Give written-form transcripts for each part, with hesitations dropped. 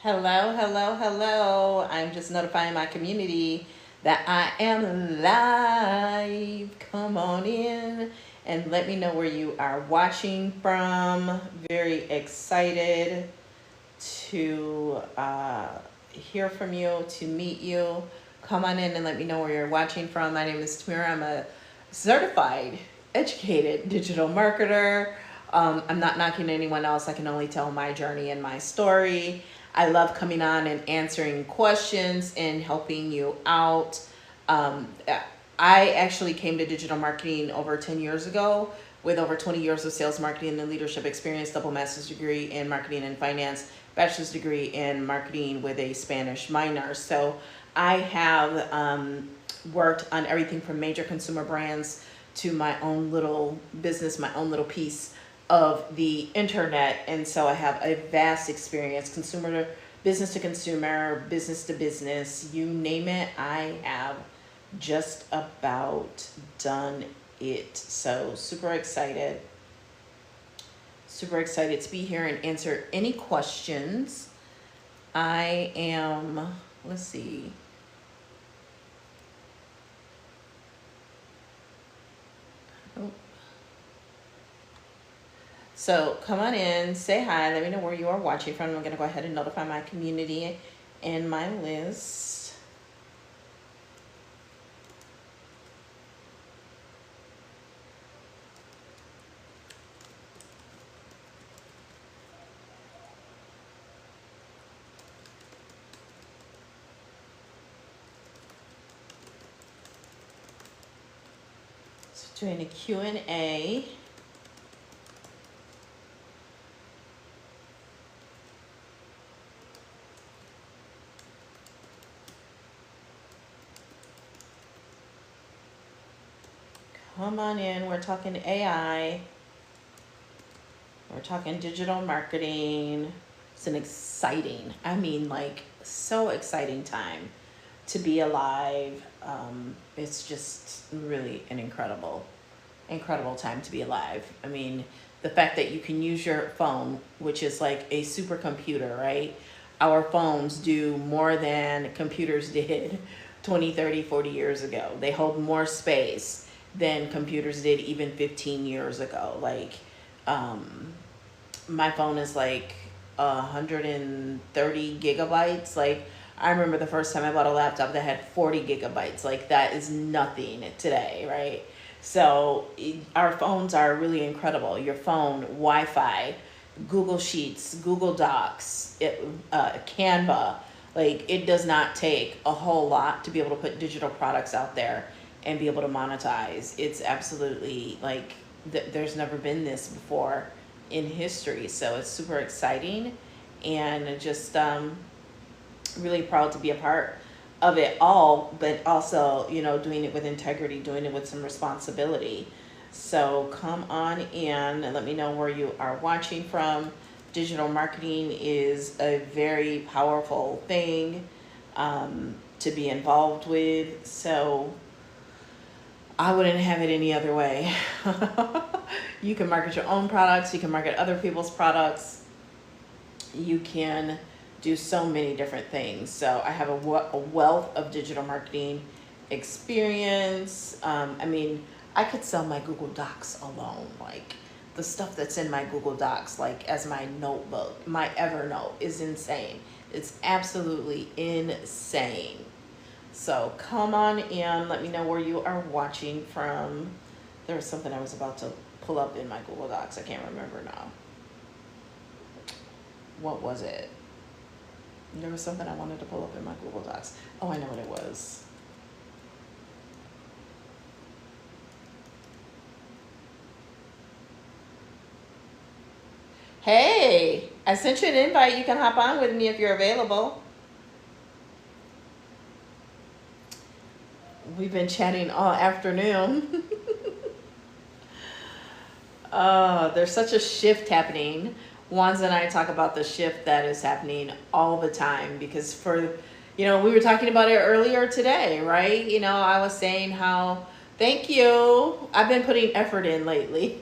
Hello, hello, hello. I'm just notifying my community that I am live. Come on in and let me know where you are watching from. Very excited to hear from you, to meet you. Come on in and let me know where you're watching from. My name is Tamira. I'm a certified, educated digital marketer. I'm not knocking anyone else. I can only tell my journey and my story. I love coming on and answering questions and helping you out. Um, I actually came to digital marketing over 10 years ago with over 20 years of sales, marketing, and leadership experience, double master's degree in marketing and finance, bachelor's degree in marketing with a Spanish minor. So I have worked on everything from major consumer brands to my own little business, my own little piece of the internet. And so I have a vast experience, consumer to business to consumer, business to business, you name it, I have just about done it. So super excited to be here and answer any questions. I am, let's see. So come on in, say hi, let me know where you are watching from. I'm going to go ahead and notify my community and my list. So doing a Q&A. Come on in, we're talking AI, we're talking digital marketing. It's an exciting, I mean like so exciting time to be alive. It's just really an incredible time to be alive. I mean, the fact that you can use your phone, which is like a supercomputer, right? Our phones do more than computers did 20, 30, 40 years ago. They hold more space than computers did even 15 years ago. Like, my phone is like 130 gigabytes. Like, I remember the first time I bought a laptop that had 40 gigabytes. Like, that is nothing today, right? So our phones are really incredible. Your phone, Wi-Fi, Google Sheets, Google Docs, Canva. Like, it does not take a whole lot to be able to put digital products out there and be able to monetize. It's absolutely like there's never been this before in history. So it's super exciting and just really proud to be a part of it all, but also, you know, doing it with integrity, doing it with some responsibility. So come on in and let me know where you are watching from. Digital marketing is a very powerful thing to be involved with. So I wouldn't have it any other way. You can market your own products. You can market other people's products. You can do so many different things. So I have a wealth of digital marketing experience. I mean, I could sell my Google Docs alone. Like, the stuff that's in my Google Docs, like as my notebook, my Evernote is insane. It's absolutely insane. So come on in, let me know where you are watching from. There was something I was about to pull up in my Google Docs. I can't remember now. What was it? There was something I wanted to pull up in my Google Docs. Oh, I know what it was. Hey, I sent you an invite. You can hop on with me if you're available. We've been chatting all afternoon. There's such a shift happening. Wands and I talk about the shift that is happening all the time because we were talking about it earlier today, right? You know, I was saying how, thank you. I've been putting effort in lately.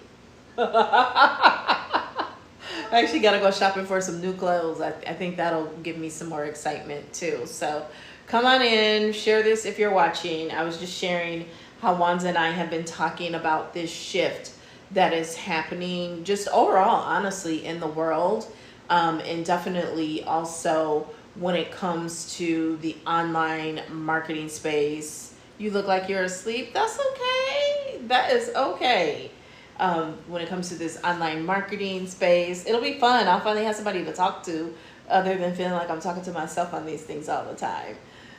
I actually got to go shopping for some new clothes. I think that'll give me some more excitement too. So come on in, share this if you're watching. I was just sharing how Wanza and I have been talking about this shift that is happening just overall, honestly, in the world. And definitely also when it comes to the online marketing space. You look like you're asleep. That's okay. That is okay. When it comes to this online marketing space, it'll be fun. I'll finally have somebody to talk to other than feeling like I'm talking to myself on these things all the time.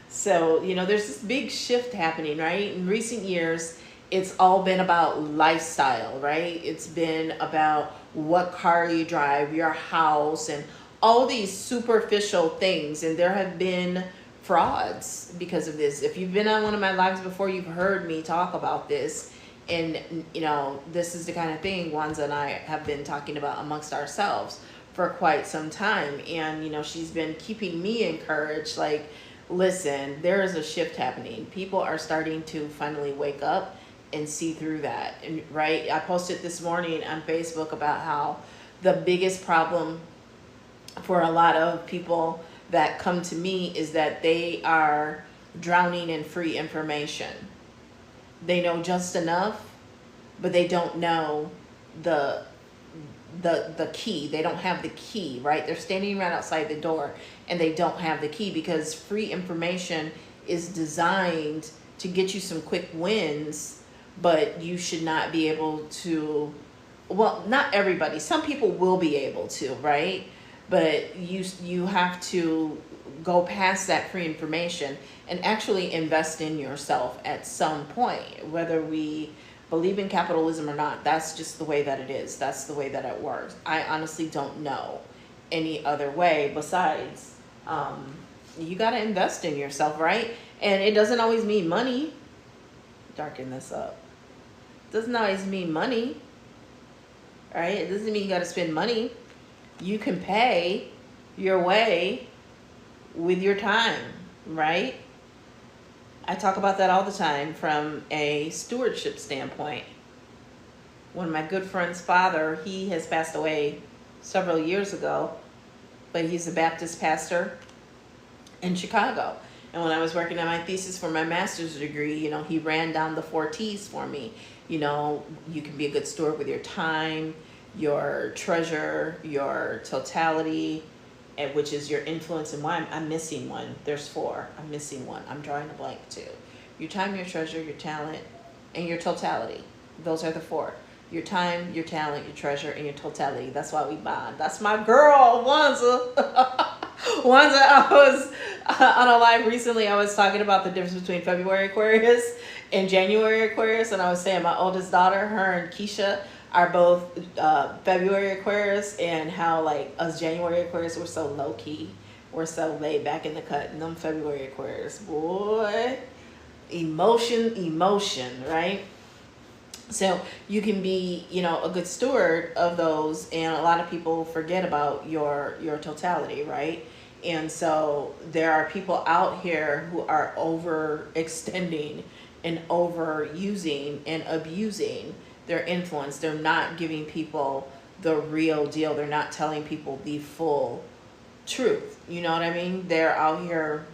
So, you know, there's this big shift happening, right? In recent years, it's all been about lifestyle, right? It's been about what car you drive, your house, and all these superficial things. And there have been frauds because of this. If you've been on one of my lives before, you've heard me talk about this. And, you know, this is the kind of thing Wanza and I have been talking about amongst ourselves for quite some time. And, you know, she's been keeping me encouraged, like, listen, there is a shift happening. People are starting to finally wake up and see through that. And, right, I posted this morning on Facebook about how the biggest problem for a lot of people that come to me is that they are drowning in free information. They know just enough, but they don't know the key. They don't have the key, right? They're standing right outside the door and they don't have the key because free information is designed to get you some quick wins, but you should not be able to, well, not everybody. Some people will be able to, right? But you have to go past that free information and actually invest in yourself at some point, whether we believe in capitalism or not. That's just the way that it is. That's the way that it works. I honestly don't know any other way besides you got to invest in yourself, right? And it doesn't always mean money. Darken this up. It doesn't always mean money, right? It doesn't mean you got to spend money. You can pay your way with your time, right? I talk about that all the time from a stewardship standpoint. One of my good friend's father, he has passed away several years ago, but he's a Baptist pastor in Chicago. And when I was working on my thesis for my master's degree, you know, he ran down the 4 T's for me. You know, you can be a good steward with your time, your treasure, your totality, and which is your influence. And why I'm missing one. There's 4. I'm missing one. I'm drawing a blank too. Your time, your treasure, your talent, and your totality. Those are the 4. Your time, your talent, your treasure, and your totality. That's why we bond. That's my girl, Wanza. Wanza, I was on a live recently. I was talking about the difference between February Aquarius and January Aquarius. And I was saying my oldest daughter, her and Keisha, are both February Aquarius, and how like us January Aquarius, we're so low key, we're so laid back in the cut, and them February Aquarius, boy, emotion, right? So you can be, you know, a good steward of those, and a lot of people forget about your totality, right? And so there are people out here who are overextending and overusing and abusing their influence. They're not giving people the real deal. They're not telling people the full truth. You know what I mean? They're out here,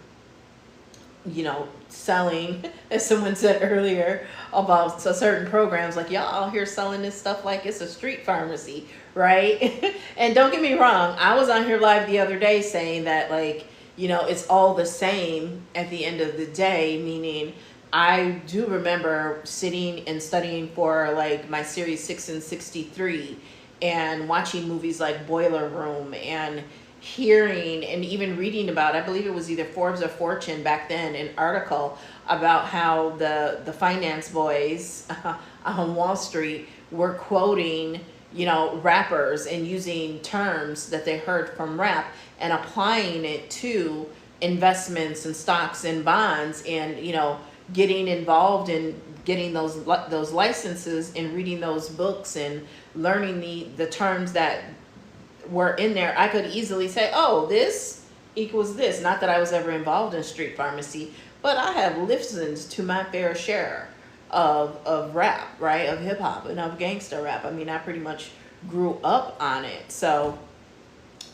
you know, selling, as someone said earlier about certain programs, like y'all out here selling this stuff like it's a street pharmacy, right? And don't get me wrong, I was on here live the other day saying that, like, you know, it's all the same at the end of the day, meaning I do remember sitting and studying for like my series 6 and 63 and watching movies like Boiler Room and hearing and even reading about, I believe it was either Forbes or Fortune back then, an article about how the finance boys on Wall Street were quoting, you know, rappers and using terms that they heard from rap and applying it to investments and stocks and bonds, and, you know, getting involved in getting those licenses and reading those books and learning the terms that were in there. I could easily say, oh, this equals this. Not that I was ever involved in street pharmacy, but I have listened to my fair share of rap, right? Of hip hop and of gangster rap. I mean, I pretty much grew up on it. So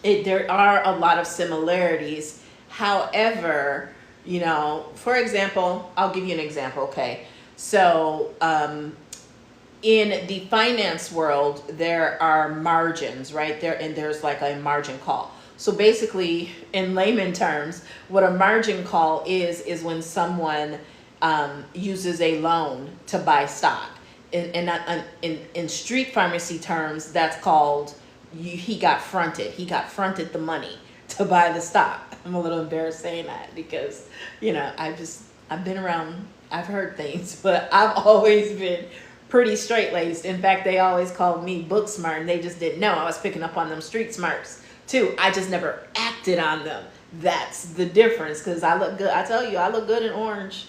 there are a lot of similarities. However, you know, for example, I'll give you an example. Okay, so in the finance world, there are margins, right? There's like a margin call. So basically, in layman terms, what a margin call is when someone uses a loan to buy stock. In street pharmacy terms, that's called he got fronted. He got fronted the money to buy the stock. I'm a little embarrassed saying that because, you know, I've been around, I've heard things, but I've always been pretty straight-laced. In fact, they always called me book smart, and they just didn't know I was picking up on them street smarts too. I just never acted on them. That's the difference, because I look good. I tell you, I look good in orange.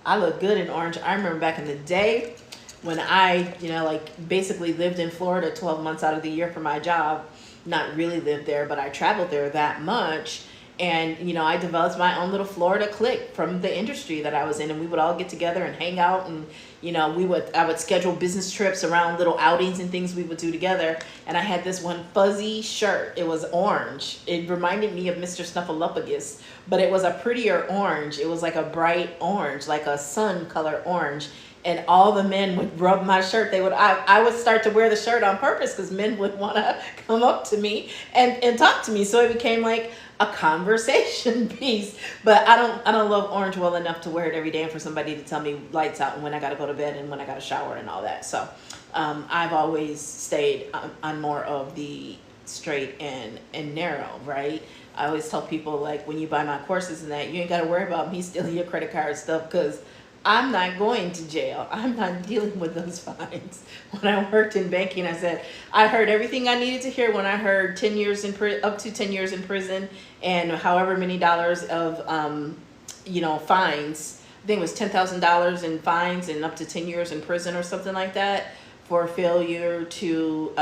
I look good in orange. I remember back in the day when I, you know, like basically lived in Florida 12 months out of the year for my job. Not really lived there, but I traveled there that much. And, you know, I developed my own little Florida clique from the industry that I was in, and we would all get together and hang out, and, you know, I would schedule business trips around little outings and things we would do together. And I had this one fuzzy shirt. It was orange. It reminded me of Mr. Snuffleupagus, but it was a prettier orange. It was like a bright orange, like a sun color orange. And all the men would rub my shirt. I would start to wear the shirt on purpose because men would want to come up to me and talk to me. So it became like a conversation piece. But I don't love orange well enough to wear it every day and for somebody to tell me lights out and when I got to go to bed and when I got to shower and all that. So I've always stayed on more of the straight and narrow, right? I always tell people, like, when you buy my courses and that, you ain't got to worry about me stealing your credit card stuff, because I'm not going to jail. I'm not dealing with those fines. When I worked in banking, I heard everything I needed to hear when I heard 10 years up to 10 years in prison and however many dollars of, fines. I think it was $10,000 in fines and up to 10 years in prison or something like that for failure to,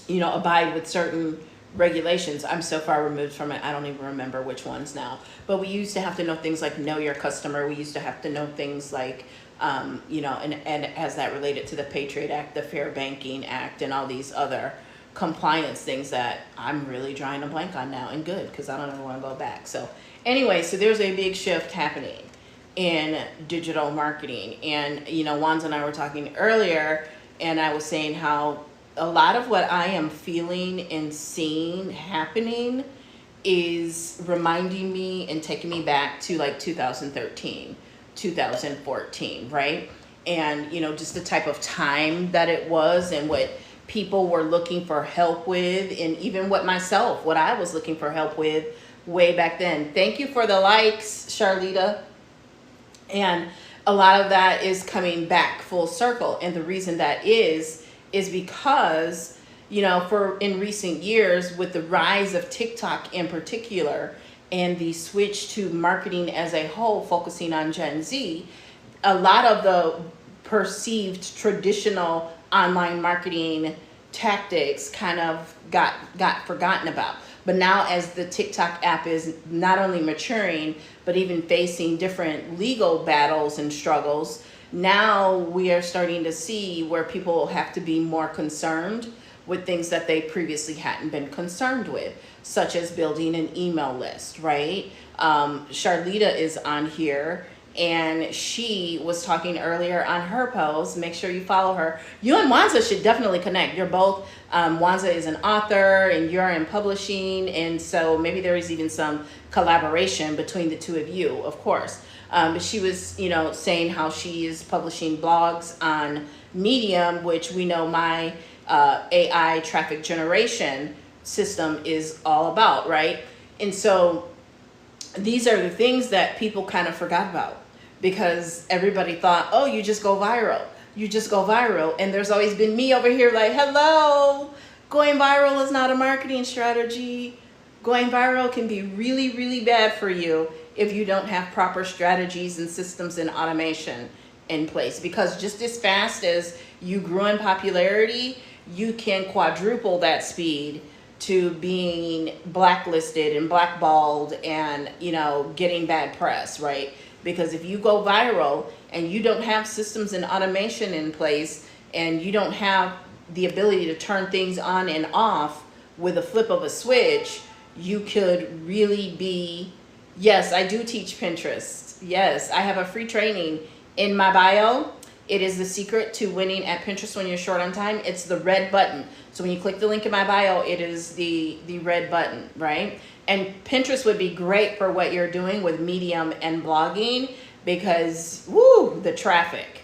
abide with certain regulations. I'm so far removed from it, I don't even remember which ones now. But we used to have to know things like know your customer. We used to have to know things like, and as that related to the Patriot Act, the Fair Banking Act, and all these other compliance things that I'm really drawing a blank on now, and good, because I don't ever want to go back. So anyway, so there's a big shift happening in digital marketing. And, Wands and I were talking earlier, and I was saying how a lot of what I am feeling and seeing happening is reminding me and taking me back to like 2013, 2014, right? And, just the type of time that it was and what people were looking for help with, and even what I was looking for help with way back then. Thank you for the likes, Charlita. And a lot of that is coming back full circle. And the reason that is because, in recent years, with the rise of TikTok in particular and the switch to marketing as a whole, focusing on Gen Z, a lot of the perceived traditional online marketing tactics kind of got forgotten about. But now, as the TikTok app is not only maturing, but even facing different legal battles and struggles, now we are starting to see where people have to be more concerned with things that they previously hadn't been concerned with, such as building an email list, right? Charlita is on here, and she was talking earlier on her post. Make sure you follow her. You and Wanza should definitely connect. You're both, Wanza is an author and you're in publishing, and so maybe there is even some collaboration between the two of you, of course. But she was, saying how she is publishing blogs on Medium, which we know my AI traffic generation system is all about, right? And so these are the things that people kind of forgot about, because everybody thought, oh, you just go viral. You just go viral. And there's always been me over here like, hello, going viral is not a marketing strategy. Going viral can be really, really bad for you if you don't have proper strategies and systems and automation in place. Because just as fast as you grew in popularity, you can quadruple that speed to being blacklisted and blackballed and, getting bad press, right? Because if you go viral and you don't have systems and automation in place, and you don't have the ability to turn things on and off with a flip of a switch, you could really be, yes, I do teach Pinterest. Yes, I have a free training in my bio. It is the secret to winning at Pinterest when you're short on time. It's the red button. So when you click the link in my bio, it is the red button, right? And Pinterest would be great for what you're doing with Medium and blogging because, woo, the traffic,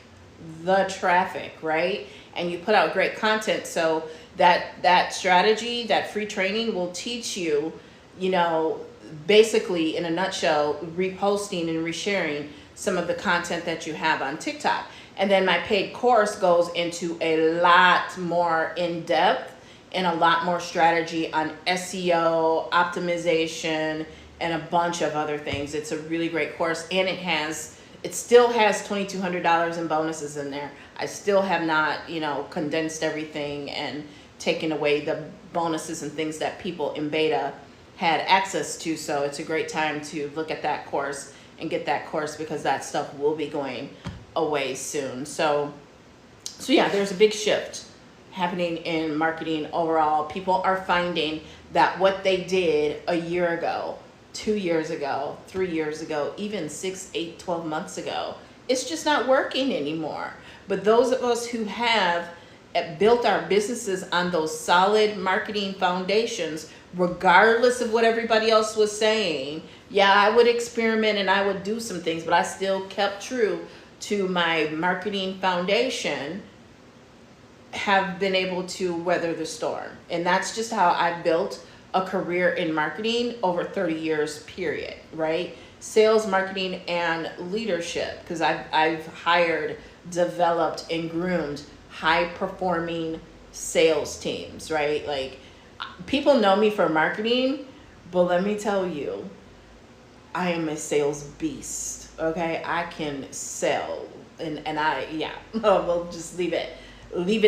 right? And you put out great content. So that strategy, that free training will teach you, you know, basically in a nutshell, reposting and resharing some of the content that you have on TikTok. And then my paid course goes into a lot more in depth and a lot more strategy on SEO, optimization, and a bunch of other things. It's a really great course, and it still has $2,200 in bonuses in there. I still have not, you know, condensed everything and taken away the bonuses and things that people in beta had access to. So it's a great time to look at that course and get that course because that stuff will be going away soon. So yeah, there's a big shift happening in marketing overall. People are finding that what they did a year ago, 2 years ago, 3 years ago, even 6, 8, 12 months ago, it's just not working anymore. But those of us who have built our businesses on those solid marketing foundations, regardless of what everybody else was saying, yeah, I would experiment and I would do some things, but I still kept true to my marketing foundation, have been able to weather the storm. And that's just how I built a career in marketing over 30 years, period, right? Sales, marketing, and leadership, because I've hired, developed, and groomed high-performing sales teams, right? Like, people know me for marketing, but let me tell you, I am a sales beast. Okay, I can sell, and we'll just leave it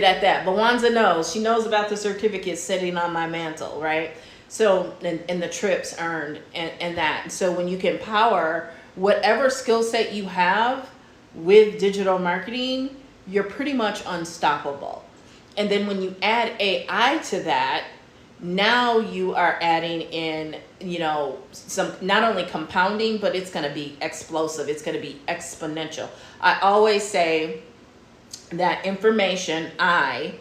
at that. Lawanza knows, she knows about the certificate sitting on my mantle, right? So, and the trips earned and that. So when you can power whatever skill set you have with digital marketing, you're pretty much unstoppable. And then when you add AI to that, now you are adding in, you know, some, not only compounding, but it's going to be explosive. It's going to be exponential. I always say that information, I,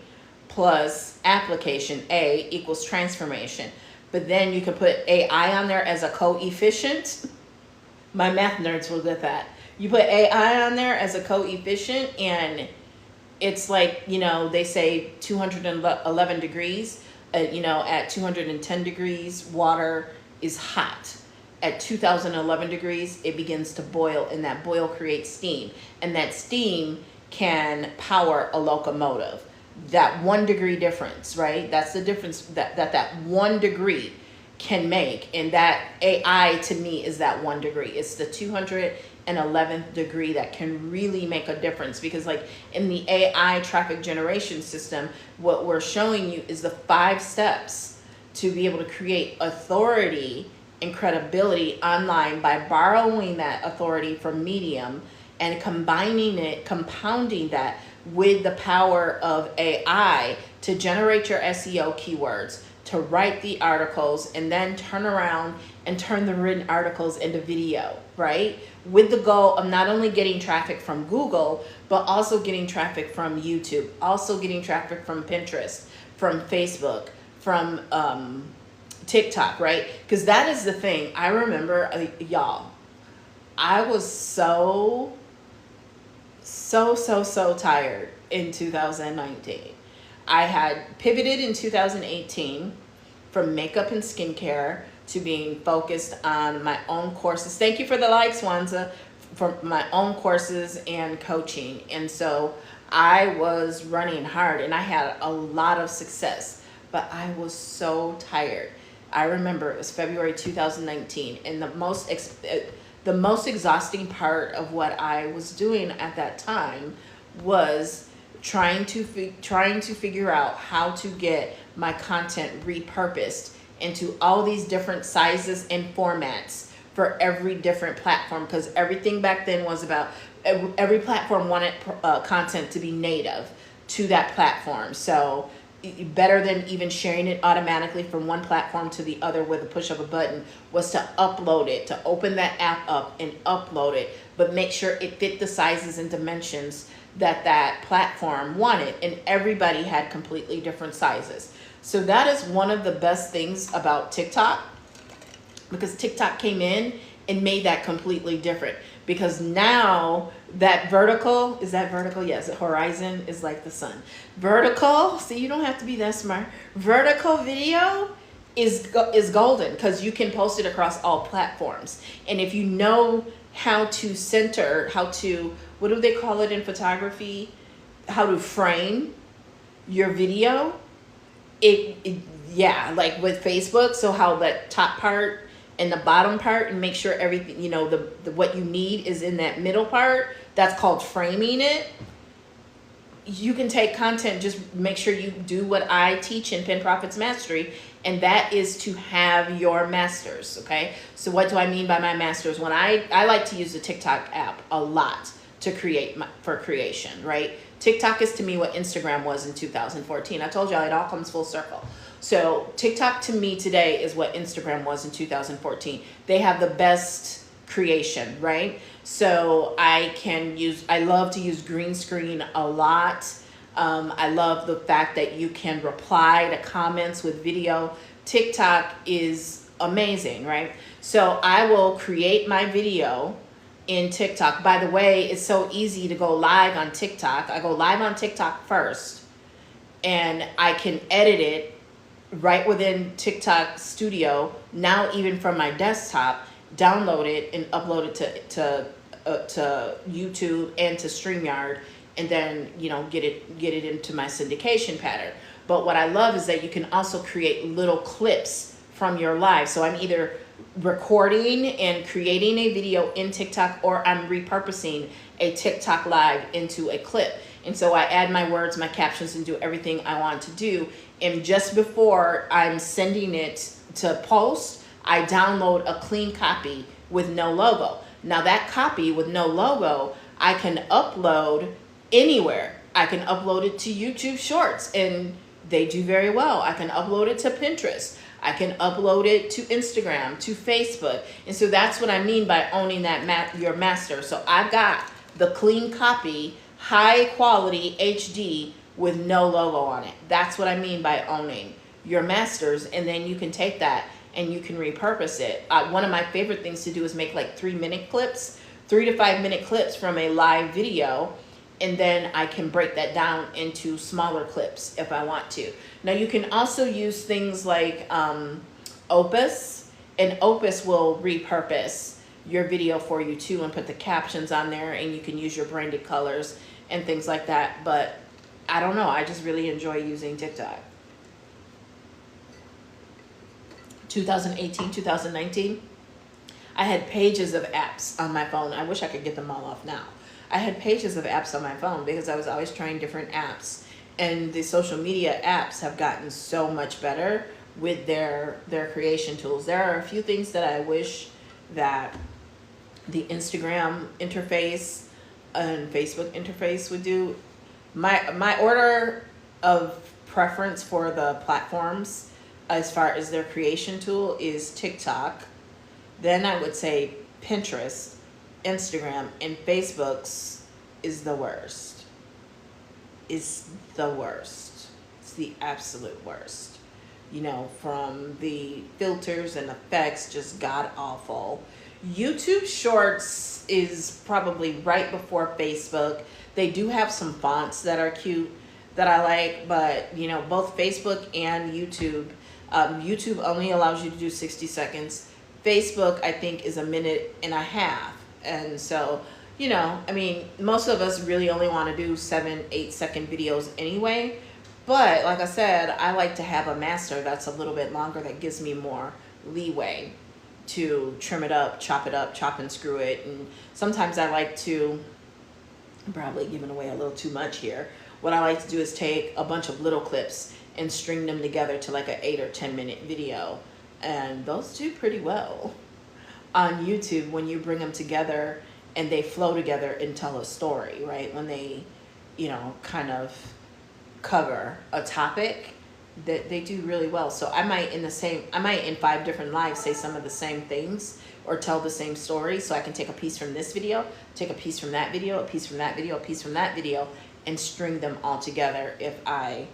plus application, A, equals transformation. But then you can put AI on there as a coefficient. My math nerds will get that. You put AI on there as a coefficient, and it's like, you know, they say 211 degrees. You know, at 210 degrees, water is hot. At 2011 degrees, it begins to boil, and that boil creates steam. And that steam can power a locomotive. That 1 degree difference, right? That's the difference that 1 degree can make. And that AI, to me, is that 1 degree. It's the 211th degree that can really make a difference, because like in the AI traffic generation system, what we're showing you is the 5 steps to be able to create authority and credibility online by borrowing that authority from Medium and compounding that with the power of AI to generate your SEO keywords, to write the articles, and then turn around and turn the written articles into video, right? With the goal of not only getting traffic from Google, but also getting traffic from YouTube, also getting traffic from Pinterest, from Facebook, from TikTok, right? Because that is the thing. I remember, y'all, I was so tired in 2019. I had pivoted in 2018 from makeup and skincare to being focused on my own courses. Thank you for the likes, Wanza, for my own courses and coaching. And so I was running hard and I had a lot of success, but I was so tired. I remember it was February 2019, and the most exhausting part of what I was doing at that time was trying to figure out how to get my content repurposed into all these different sizes and formats for every different platform, because everything back then was about every platform wanted content to be native to that platform. So better than even sharing it automatically from one platform to the other with a push of a button, was to upload it, to open that app up and upload it, but make sure it fit the sizes and dimensions that that platform wanted. And everybody had completely different sizes. So that is one of the best things about TikTok, because TikTok came in and made that completely different. Because now that vertical, is that vertical? Yes, horizon is like the sun. Vertical, see, you don't have to be that smart. Vertical video is golden, because you can post it across all platforms. And if you know how to center, how to, what do they call it in photography? How to frame your video. Yeah, like with Facebook, so how that top part and the bottom part, and make sure everything, you know, the what you need is in that middle part. That's called framing it. You can take content, just make sure you do what I teach in Pin Profits Mastery, and that is to have your masters, okay? So what do I mean by my masters? When I like to use the TikTok app a lot to create for creation, right? TikTok is to me what Instagram was in 2014. I told y'all it all comes full circle. So TikTok to me today is what Instagram was in 2014. They have the best creation, right? So I love to use green screen a lot. I love the fact that you can reply to comments with video. TikTok is amazing, right? So I will create my video in TikTok. By the way, it's so easy to go live on TikTok. I go live on TikTok first, and I can edit it right within TikTok Studio, now even from my desktop, download it and upload it to YouTube and to StreamYard, and then, you know, get it into my syndication pattern. But what I love is that you can also create little clips from your live. So I'm either recording and creating a video in TikTok, or I'm repurposing a TikTok live into a clip. And so I add my words, my captions, and do everything I want to do. And just before I'm sending it to post, I download a clean copy with no logo. Now that copy with no logo, I can upload anywhere. I can upload it to YouTube Shorts, and they do very well. I can upload it to Pinterest. I can upload it to Instagram, to Facebook. And so that's what I mean by owning that your master. So I've got the clean copy, high quality HD with no logo on it. That's what I mean by owning your masters. And then you can take that and you can repurpose it. One of my favorite things to do is make like 3-minute clips, 3 to 5 minute clips from a live video. And then I can break that down into smaller clips if I want to. Now you can also use things like Opus, and Opus will repurpose your video for you too, and put the captions on there, and you can use your branded colors and things like that. But I don't know, I just really enjoy using TikTok. 2018, 2019, I had pages of apps on my phone. I wish I could get them all off now. I had pages of apps on my phone because I was always trying different apps, and the social media apps have gotten so much better with their creation tools. There are a few things that I wish that the Instagram interface and Facebook interface would do. My order of preference for the platforms as far as their creation tool is TikTok. Then I would say Pinterest, Instagram, and Facebook's is the worst. It's the worst. It's the absolute worst. You know, from the filters and effects, just god awful. YouTube Shorts is probably right before Facebook. They do have some fonts that are cute that I like, but you know, both Facebook and YouTube, YouTube only allows you to do 60 seconds. Facebook, I think, is 1.5 minutes. And so, you know, I mean, most of us really only want to do 7-8 second videos anyway. But like I said, I like to have a master that's a little bit longer, that gives me more leeway to trim it up, chop and screw it. And sometimes I like to, I'm probably giving away a little too much here. What I like to do is take a bunch of little clips and string them together to like an 8 or 10 minute video. And those do pretty well on YouTube when you bring them together and they flow together and tell a story, right? When they, you know, kind of cover a topic, that they do really well. So I might in 5 different lives say some of the same things or tell the same story. So I can take a piece from this video, take a piece from that video, a piece from that video, a piece from that video, and string them all together if I,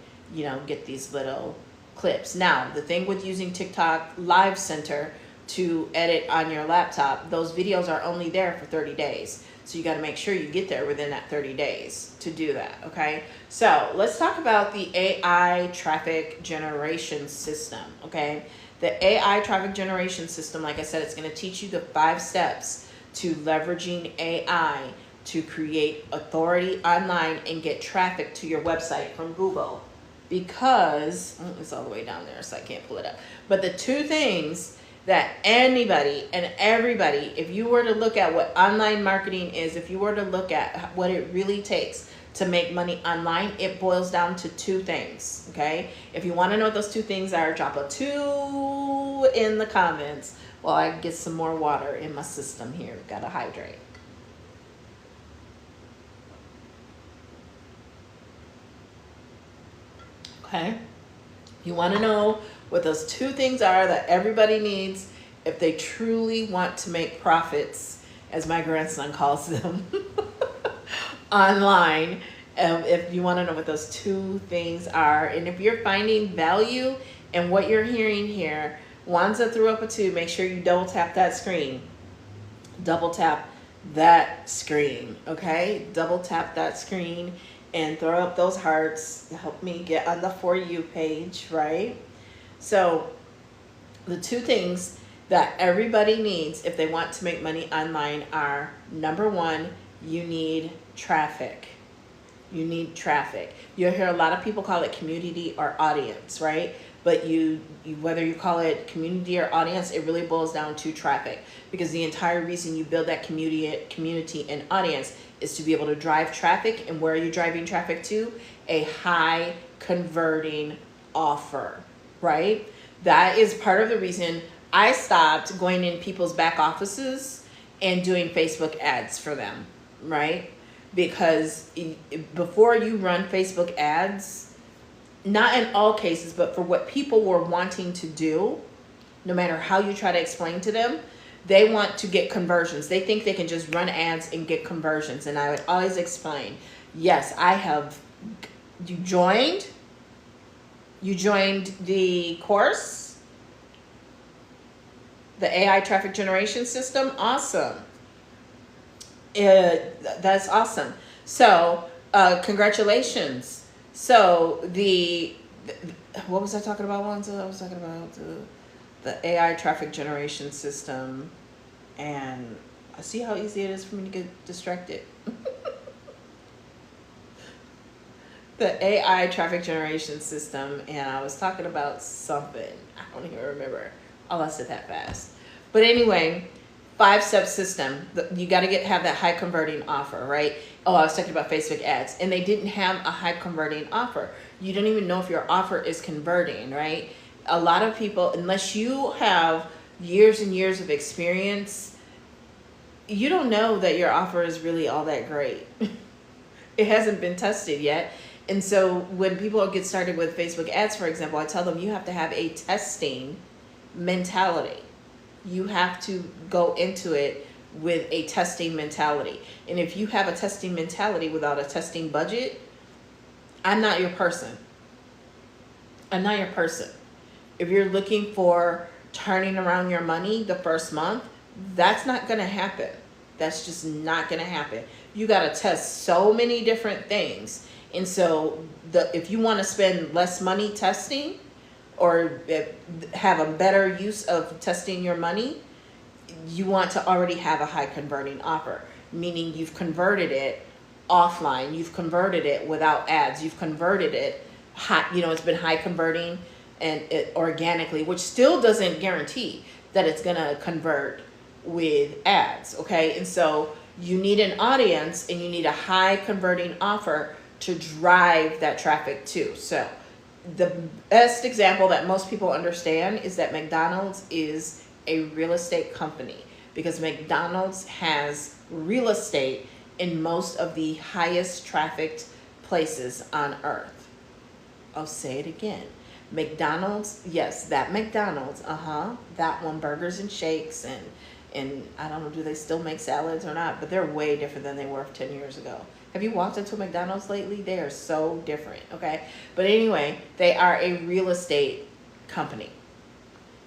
get these little clips. Now, the thing with using TikTok Live Center to edit on your laptop, those videos are only there for 30 days. So you got to make sure you get there within that 30 days to do that, okay? So let's talk about the AI traffic generation system, okay? The AI traffic generation system, like I said, it's going to teach you the 5 steps to leveraging AI to create authority online and get traffic to your website from Google. Because, it's all the way down there, so I can't pull it up. But the 2 things that anybody and everybody, if you were to look at what online marketing is, if you were to look at what it really takes to make money online, it boils down to 2 things, okay? If you want to know what those 2 things are, drop a 2 in the comments while I get some more water in my system here. Gotta hydrate. Okay? You want to know what those 2 things are that everybody needs if they truly want to make profits, as my grandson calls them, online. If you want to know what those 2 things are, and if you're finding value in what you're hearing here, Wanza threw up a 2. Make sure you double tap that screen. Double tap that screen, okay? Double tap that screen and throw up those hearts to help me get on the For You page, right? So the 2 things that everybody needs if they want to make money online are, number 1, you need traffic. You need traffic. You'll hear a lot of people call it community or audience, right? But whether you call it community or audience, it really boils down to traffic, because the entire reason you build that community and audience is to be able to drive traffic. And where are you driving traffic to? A high converting offer, right? That is part of the reason I stopped going in people's back offices and doing Facebook ads for them, right? Because before you run Facebook ads, not in all cases, but for what people were wanting to do, no matter how you try to explain to them, they want to get conversions. They think they can just run ads and get conversions. And I would always explain, yes, I have. You joined the course, the AI traffic generation system. Awesome. That's awesome. So congratulations. So what was I talking about, Wanza? I was talking about the AI traffic generation system, and I see how easy it is for me to get distracted. The AI traffic generation system, and I was talking about something. I don't even remember. I lost it that fast. But anyway, 5-step system. You got to have that high converting offer, right? Oh, I was talking about Facebook ads, and they didn't have a high converting offer. You don't even know if your offer is converting, right? A lot of people, unless you have years and years of experience, you don't know that your offer is really all that great. It hasn't been tested yet. And so when people get started with Facebook ads, for example, I tell them you have to have a testing mentality. You have to go into it with a testing mentality. And if you have a testing mentality without a testing budget, I'm not your person. I'm not your person. If you're looking for turning around your money the first month, that's not going to happen. That's just not going to happen. You got to test so many different things. And so if you want to spend less money testing or have a better use of testing your money, you want to already have a high converting offer, meaning you've converted it offline, you've converted it without ads, you've converted it high, it's been high converting and it organically, which still doesn't guarantee that it's going to convert with ads. Okay. And so you need an audience and you need a high converting offer to drive that traffic too. So the best example that most people understand is that McDonald's is a real estate company, because McDonald's has real estate in most of the highest trafficked places on earth. I'll say it again. McDonald's, yes, that McDonald's, that one, burgers and shakes, and I don't know, do they still make salads or not? But they're way different than they were 10 years ago. Have you walked into a McDonald's lately? They are so different, okay? But anyway, they are a real estate company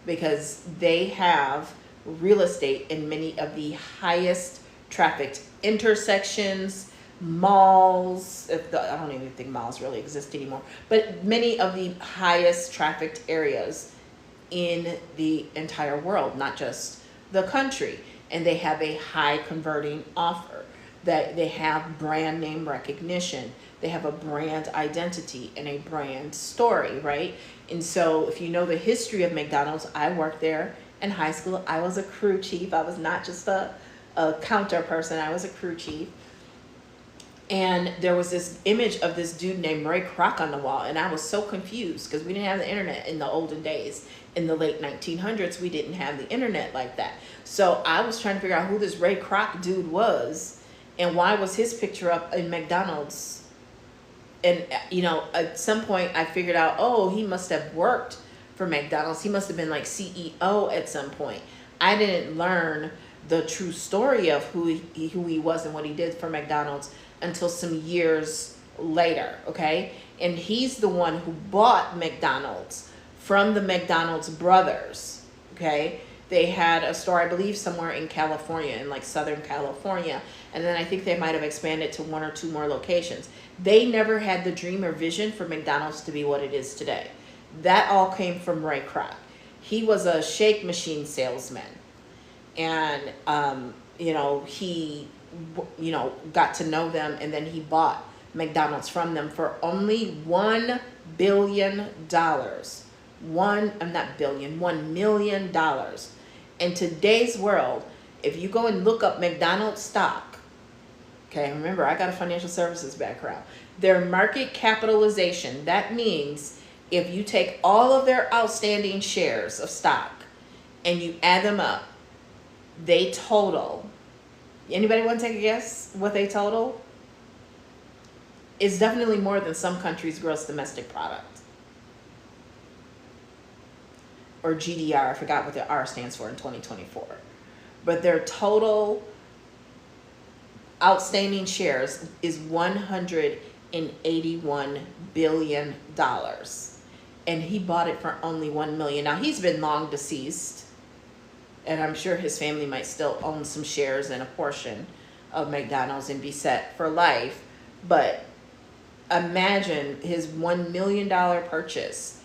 because they have real estate in many of the highest trafficked intersections, malls. I don't even think malls really exist anymore, but many of the highest trafficked areas in the entire world, not just the country. And they have a high converting offer, that they have brand name recognition, they have a brand identity and a brand story, right? And so if you know the history of McDonald's, I worked there in high school. I was a crew chief. I was not just a counter person, I was a crew chief. And there was this image of this dude named Ray Kroc on the wall, and I was so confused because we didn't have the internet in the olden days. In the late 1900s, we didn't have the internet like that. So I was trying to figure out who this Ray Kroc dude was and why was his picture up in McDonald's. And, you know, at some point I figured out, oh, he must have worked for McDonald's. He must have been like CEO at some point. I didn't learn the true story of who he was and what he did for McDonald's until some years later, okay? And he's the one who bought McDonald's from the McDonald's brothers, okay? They had a store, I believe, somewhere in California, in like Southern California. And then I think they might have expanded to 1 or 2 more locations. They never had the dream or vision for McDonald's to be what it is today. That all came from Ray Kroc. He was a shake machine salesman. And, he, got to know them, and then he bought McDonald's from them for only $1 billion. $1 million. In today's world, if you go and look up McDonald's stock, okay, remember, I got a financial services background, their market capitalization, that means if you take all of their outstanding shares of stock and you add them up, they total, anybody want to take a guess what they total? It's definitely more than some countries' gross domestic product. Or GDR, I forgot what the R stands for in 2024. But their total outstanding shares is $181 billion. And he bought it for only $1 million. Now, he's been long deceased, and I'm sure his family might still own some shares and a portion of McDonald's and be set for life. But imagine his $1 million purchase,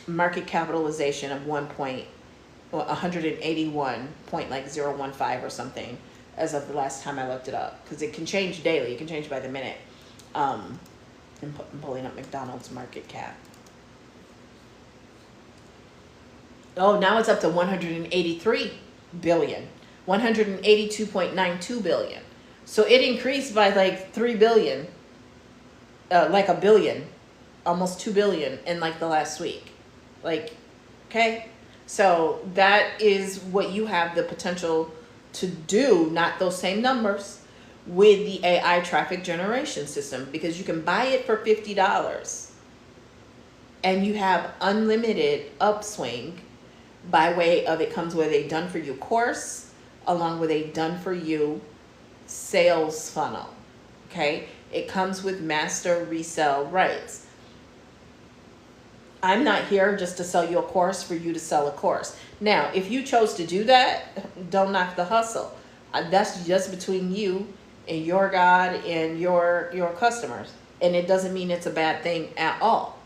market capitalization of 181.015 or something as of the last time I looked it up, because it can change daily. It can change by the minute. I'm pulling up McDonald's market cap. Oh, now it's up to 183 billion, 182.92 billion. So it increased by like 3 billion, like a billion, almost 2 billion in like the last week. Like, okay. So that is what you have the potential to do, not those same numbers, with the AI traffic generation system, because you can buy it for $50 and you have unlimited upswing by way of, it comes with a done for you course along with a done for you sales funnel. Okay. It comes with master resell rights. I'm not here just to sell you a course for you to sell a course. Now, if you chose to do that, don't knock the hustle. That's just between you and your God and your customers. And it doesn't mean it's a bad thing at all.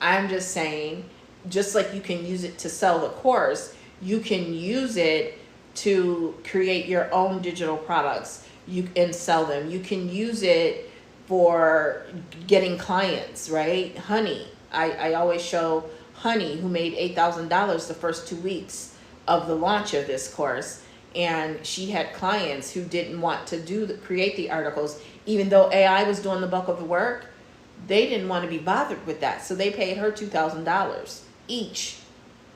I'm just saying, just like you can use it to sell the course, you can use it to create your own digital products and sell them. You can use it for getting clients, right? Honey. I always show Honey, who made $8,000 the first 2 weeks of the launch of this course. And she had clients who didn't want to create the articles, even though AI was doing the bulk of the work. They didn't want to be bothered with that. So they paid her $2,000 each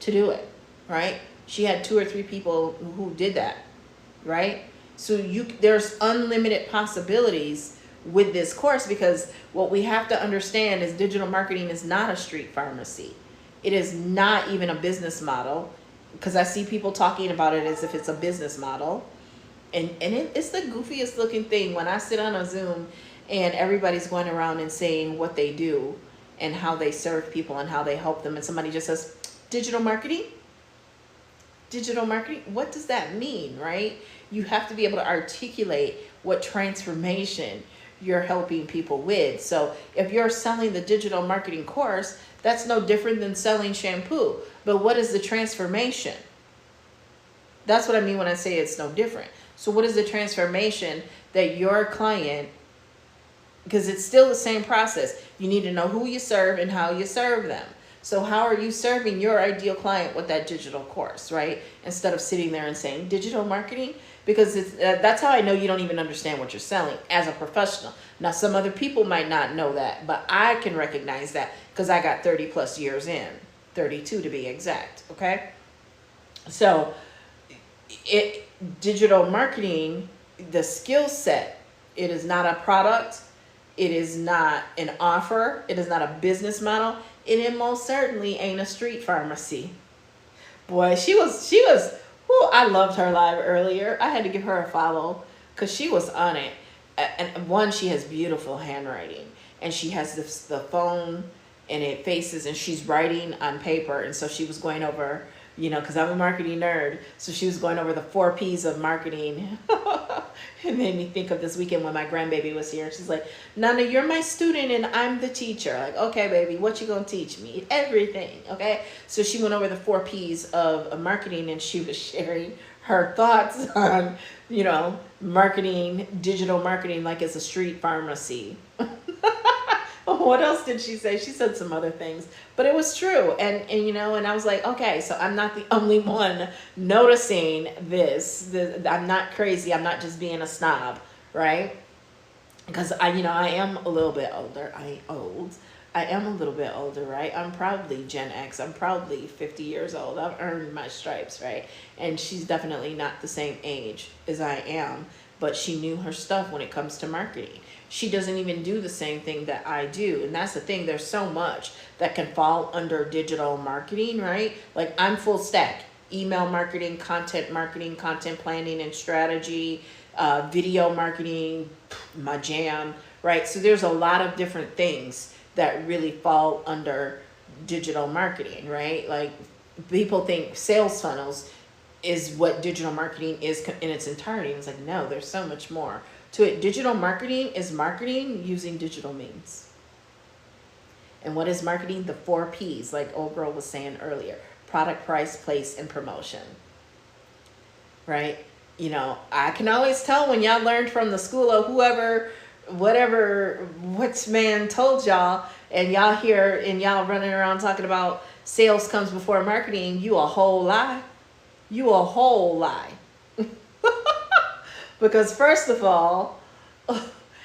to do it, right? She had 2 or 3 people who did that, right? So there's unlimited possibilities with this course, because what we have to understand is digital marketing is not a street pharmacy. It is not even a business model, because I see people talking about it as if it's a business model. And it's the goofiest looking thing when I sit on a Zoom and everybody's going around and saying what they do and how they serve people and how they help them. And somebody just says, digital marketing? Digital marketing? What does that mean, right? You have to be able to articulate what transformation you're helping people with. So if you're selling the digital marketing course, that's no different than selling shampoo. But what is the transformation? That's what I mean when I say it's no different. So what is the transformation that your client, because it's still the same process. You need to know who you serve and how you serve them. So how are you serving your ideal client with that digital course, right? Instead of sitting there and saying digital marketing, because that's how I know you don't even understand what you're selling as a professional. Now, some other people might not know that, but I can recognize that because I got 30 plus years in, 32 to be exact, okay? So digital marketing, the skill set, it is not a product. It is not an offer. It is not a business model. And it most certainly ain't a street pharmacy. Boy, she was, whew, I loved her live earlier. I had to give her a follow because she was on it. And one, she has beautiful handwriting. And she has the phone and it faces, and she's writing on paper. And so she was going over, you know, because I'm a marketing nerd. So she was going over the 4 P's of marketing. It made me think of this weekend when my grandbaby was here. She's like, Nana, you're my student and I'm the teacher. Like, okay, baby, what you gonna teach me? Everything, okay? So she went over the 4 P's of marketing, and she was sharing her thoughts on, you know, marketing, digital marketing like it's a street pharmacy. What else did she say? She said some other things, but it was true. And you know, and I was like, okay, so I'm not the only one noticing this. I'm not crazy. I'm not just being a snob, right? Because I am a little bit older. I ain't old. I am a little bit older, right? I'm probably Gen X. I'm probably 50 years old. I've earned my stripes, right? And she's definitely not the same age as I am, but she knew her stuff when it comes to marketing. She doesn't even do the same thing that I do. And that's the thing. There's so much that can fall under digital marketing, right? Like I'm full stack. Email marketing, content planning and strategy, video marketing, my jam, right? So there's a lot of different things that really fall under digital marketing, right? Like people think sales funnels is what digital marketing is in its entirety. It's like, no, there's so much more to it. Digital marketing is marketing using digital means. And what is marketing? The 4 P's, like old girl was saying earlier: product, price, place, and promotion. Right? You know, I can always tell when y'all learned from the school of whoever, whatever, what's man told y'all, and y'all here and y'all running around talking about sales comes before marketing. You a whole lie. You a whole lie. Because first of all,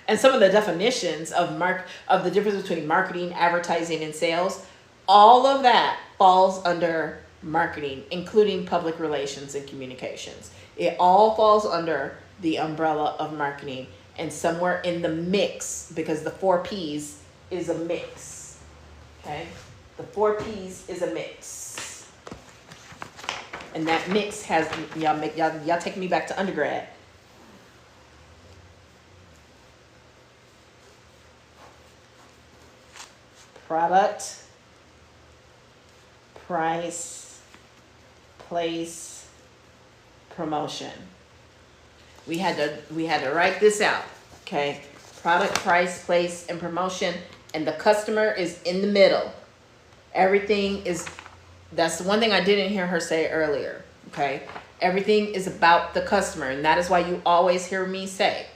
and some of the definitions of the difference between marketing, advertising, and sales, all of that falls under marketing, including public relations and communications. It all falls under the umbrella of marketing, and somewhere in the mix, because the 4 P's is a mix. Okay? The 4 P's is a mix. And that mix has, y'all take me back to undergrad. Product, price, place, promotion. We had to write this out, okay? Product, price, place, and promotion, and the customer is in the middle. Everything is, that's the one thing I didn't hear her say earlier, okay? Everything is about the customer, and that is why you always hear me say,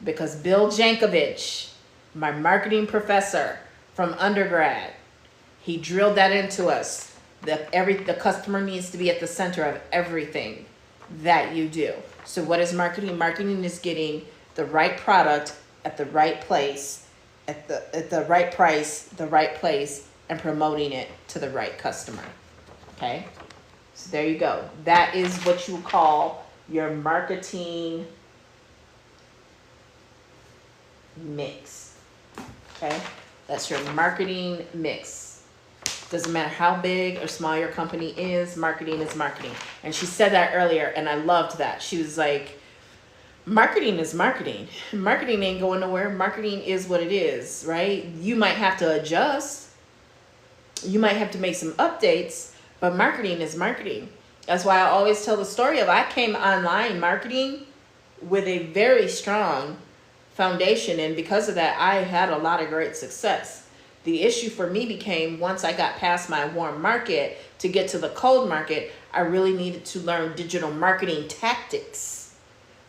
because Bill Jankovic, my marketing professor from undergrad, he drilled that into us. The customer needs to be at the center of everything that you do. So what is marketing? Marketing is getting the right product at the right place, at the right price, the right place, and promoting it to the right customer. Okay? So there you go. That is what you call your marketing mix. Okay? That's your marketing mix. Doesn't matter how big or small your company is, marketing is marketing. And she said that earlier, and I loved that. She was like, marketing is marketing. Marketing ain't going nowhere. Marketing is what it is, right? You might have to adjust. You might have to make some updates, but marketing is marketing. That's why I always tell the story of I came online marketing with a very strong foundation, and because of that, I had a lot of great success. The issue for me became once I got past my warm market to get to the cold market, I really needed to learn digital marketing tactics.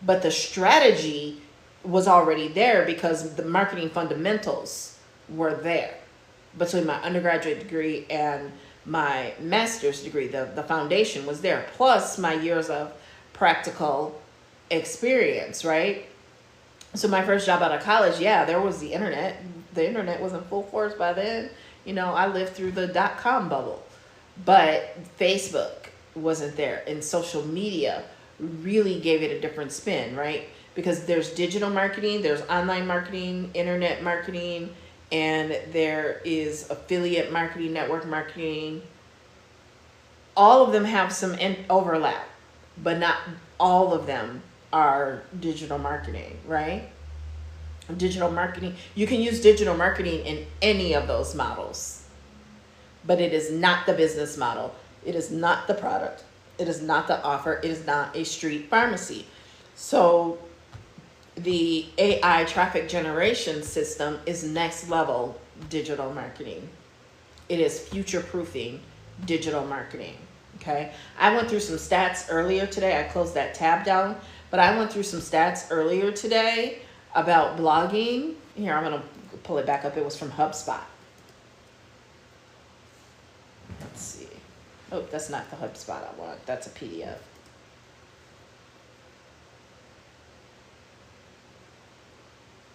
But the strategy was already there because the marketing fundamentals were there. Between my undergraduate degree and my master's degree, the foundation was there, plus my years of practical experience, right? So my first job out of college, yeah, there was the internet. The internet was in full force by then. You know, I lived through the .com bubble, but Facebook wasn't there, and social media really gave it a different spin, right? Because there's digital marketing, there's online marketing, internet marketing, and there is affiliate marketing, network marketing. All of them have some overlap, but not all of them are digital marketing, right? Digital marketing, you can use digital marketing in any of those models, but it is not the business model. It is not the product. It is not the offer. It is not a street pharmacy. So the AI traffic generation system is next level digital marketing. It is future proofing digital marketing. Okay. I went through some stats earlier today. I closed that tab down, but I went through some stats earlier today about blogging. Here, I'm going to pull it back up. It was from HubSpot. Let's see. Oh, that's not the HubSpot I want. That's a PDF.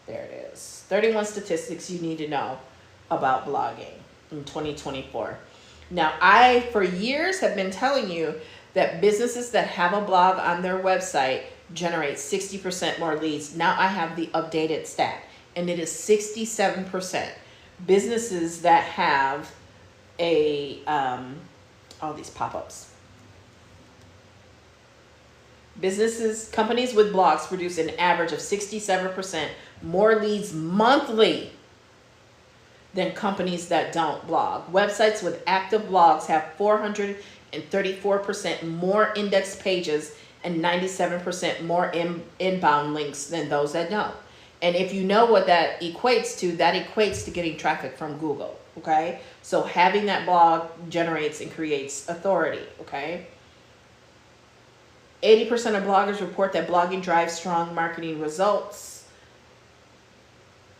There it is. 31 statistics you need to know about blogging in 2024. Now, I, for years, have been telling you that businesses that have a blog on their website generate 60% more leads. Now I have the updated stat, and it is 67%. Businesses that have a, all these pop-ups. Companies with blogs produce an average of 67% more leads monthly than companies that don't blog. Websites with active blogs have 434% more index pages and 97% more inbound links than those that don't. And if you know what that equates to getting traffic from Google, okay? So having that blog generates and creates authority, okay? 80% of bloggers report that blogging drives strong marketing results.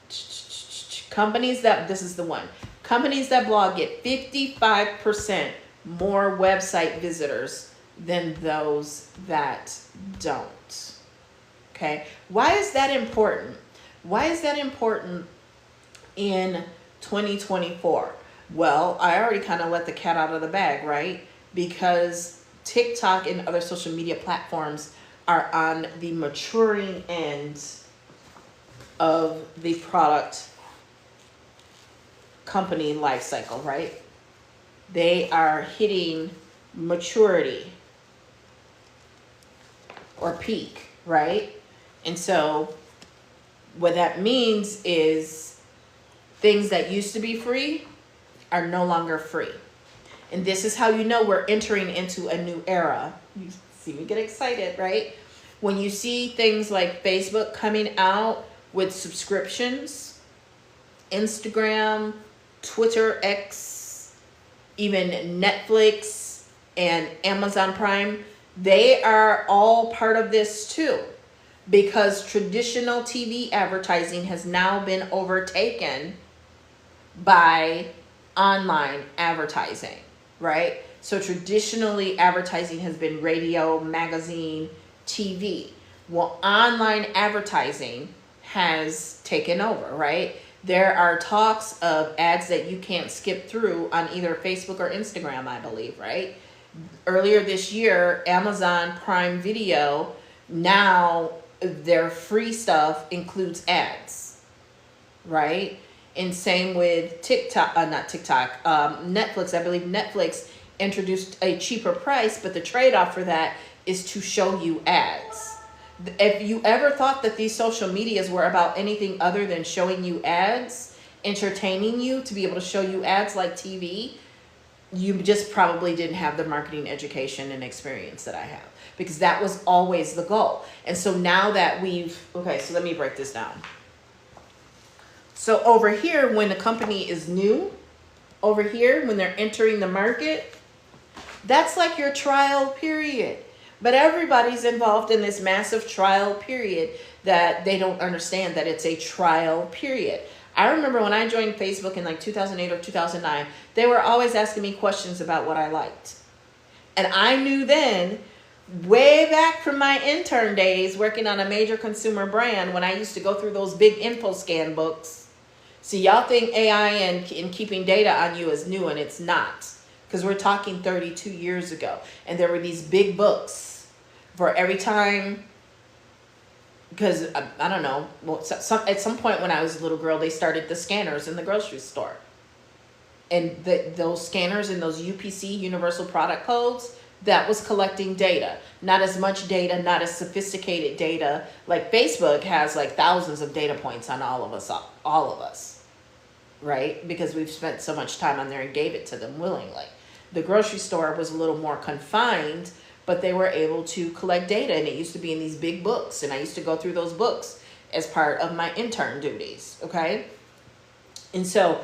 This is the one. Companies that blog get 55% more website visitors than those that don't. Okay? Why is that important? Why is that important in 2024? Well, I already kind of let the cat out of the bag, right? Because TikTok and other social media platforms are on the maturing end of the product company life cycle, right? They are hitting maturity or peak, right? And so what that means is things that used to be free are no longer free. And this is how you know we're entering into a new era. You see me get excited, right? When you see things like Facebook coming out with subscriptions, Instagram, Twitter, X, even Netflix and Amazon Prime, they are all part of this too, because traditional TV advertising has now been overtaken by online advertising, right? So traditionally advertising has been radio, magazine, TV. Well, online advertising has taken over, right? There are talks of ads that you can't skip through on either Facebook or Instagram, I believe, right? Earlier this year, Amazon Prime Video, now their free stuff includes ads. right? And same with TikTok, not TikTok, Netflix. I believe Netflix introduced a cheaper price, but the trade-off for that is to show you ads. If you ever thought that these social medias were about anything other than showing you ads, entertaining you, to be able to show you ads like TV, you just probably didn't have the marketing education and experience that I have, because that was always the goal. And so now that okay, so let me break this down. So over here, when the company is new, over here, when they're entering the market, that's like your trial period. But everybody's involved in this massive trial period that they don't understand that it's a trial period. I remember when I joined Facebook in like 2008 or 2009, they were always asking me questions about what I liked. And I knew then, way back from my intern days working on a major consumer brand, when I used to go through those big info scan books. See, y'all think AI and keeping data on you is new, and it's not. Because we're talking 32 years ago. And there were these big books for every time. Because, I don't know, at some point when I was a little girl, they started the scanners in the grocery store. And those scanners and those UPC, Universal Product Codes, that was collecting data. Not as much data, not as sophisticated data. Like Facebook has like thousands of data points on all of us, right? Because we've spent so much time on there and gave it to them willingly. The grocery store was a little more confined, but they were able to collect data, and it used to be in these big books, and I used to go through those books as part of my intern duties, okay? And so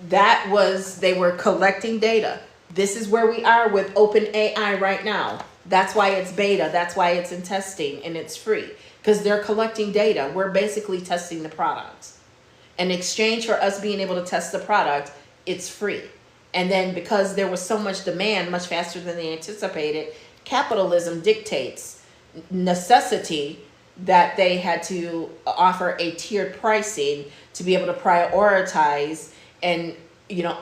they were collecting data. This is where we are with OpenAI right now. That's why it's beta, that's why it's in testing, and it's free, because they're collecting data. We're basically testing the product. In exchange for us being able to test the product, it's free. And then because there was so much demand, much faster than they anticipated, capitalism dictates necessity that they had to offer a tiered pricing to be able to prioritize and,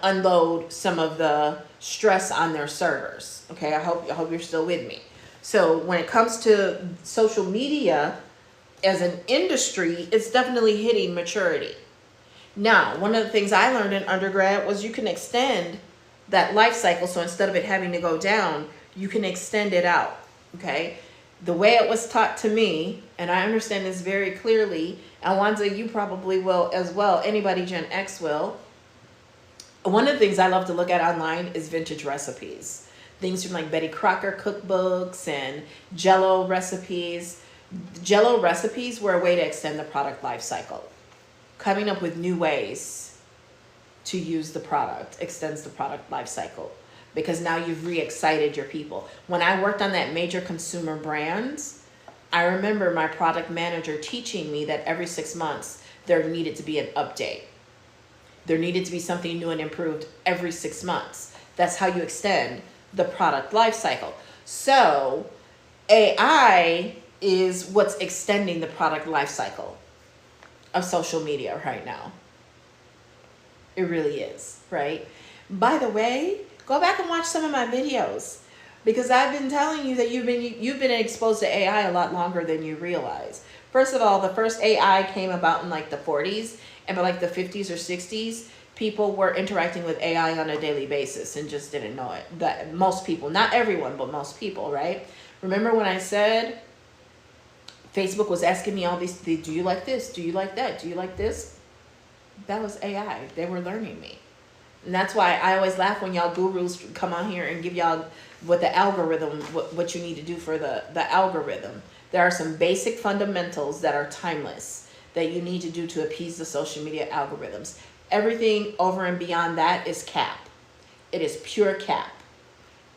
unload some of the stress on their servers. Okay, I hope you're still with me. So when it comes to social media as an industry, it's definitely hitting maturity. Now, one of the things I learned in undergrad was you can extend that life cycle. So instead of it having to go down, you can extend it out, okay? The way it was taught to me, and I understand this very clearly, and Wanza, you probably will as well, anybody Gen X will. One of the things I love to look at online is vintage recipes. Things from like Betty Crocker cookbooks and Jell-O recipes. Jell-O recipes were a way to extend the product life cycle. Coming up with new ways to use the product extends the product life cycle, because now you've re-excited your people. When I worked on that major consumer brands, I remember my product manager teaching me that every 6 months there needed to be an update. There needed to be something new and improved every 6 months. That's how you extend the product life cycle. So AI is what's extending the product life cycle of social media right now. It really is, right? By the way, go back and watch some of my videos, because I've been telling you that you've been exposed to AI a lot longer than you realize. First of all, the first AI came about in like the 40s, and by like the 50s or 60s, people were interacting with AI on a daily basis and just didn't know it. That most people, not everyone, but most people, right? Remember when I said Facebook was asking me all these, do you like this? Do you like that? Do you like this? That was AI. They were learning me. And that's why I always laugh when y'all gurus come on here and give y'all what the algorithm, what you need to do for the algorithm. There are some basic fundamentals that are timeless that you need to do to appease the social media algorithms. Everything over and beyond that is cap. It is pure cap.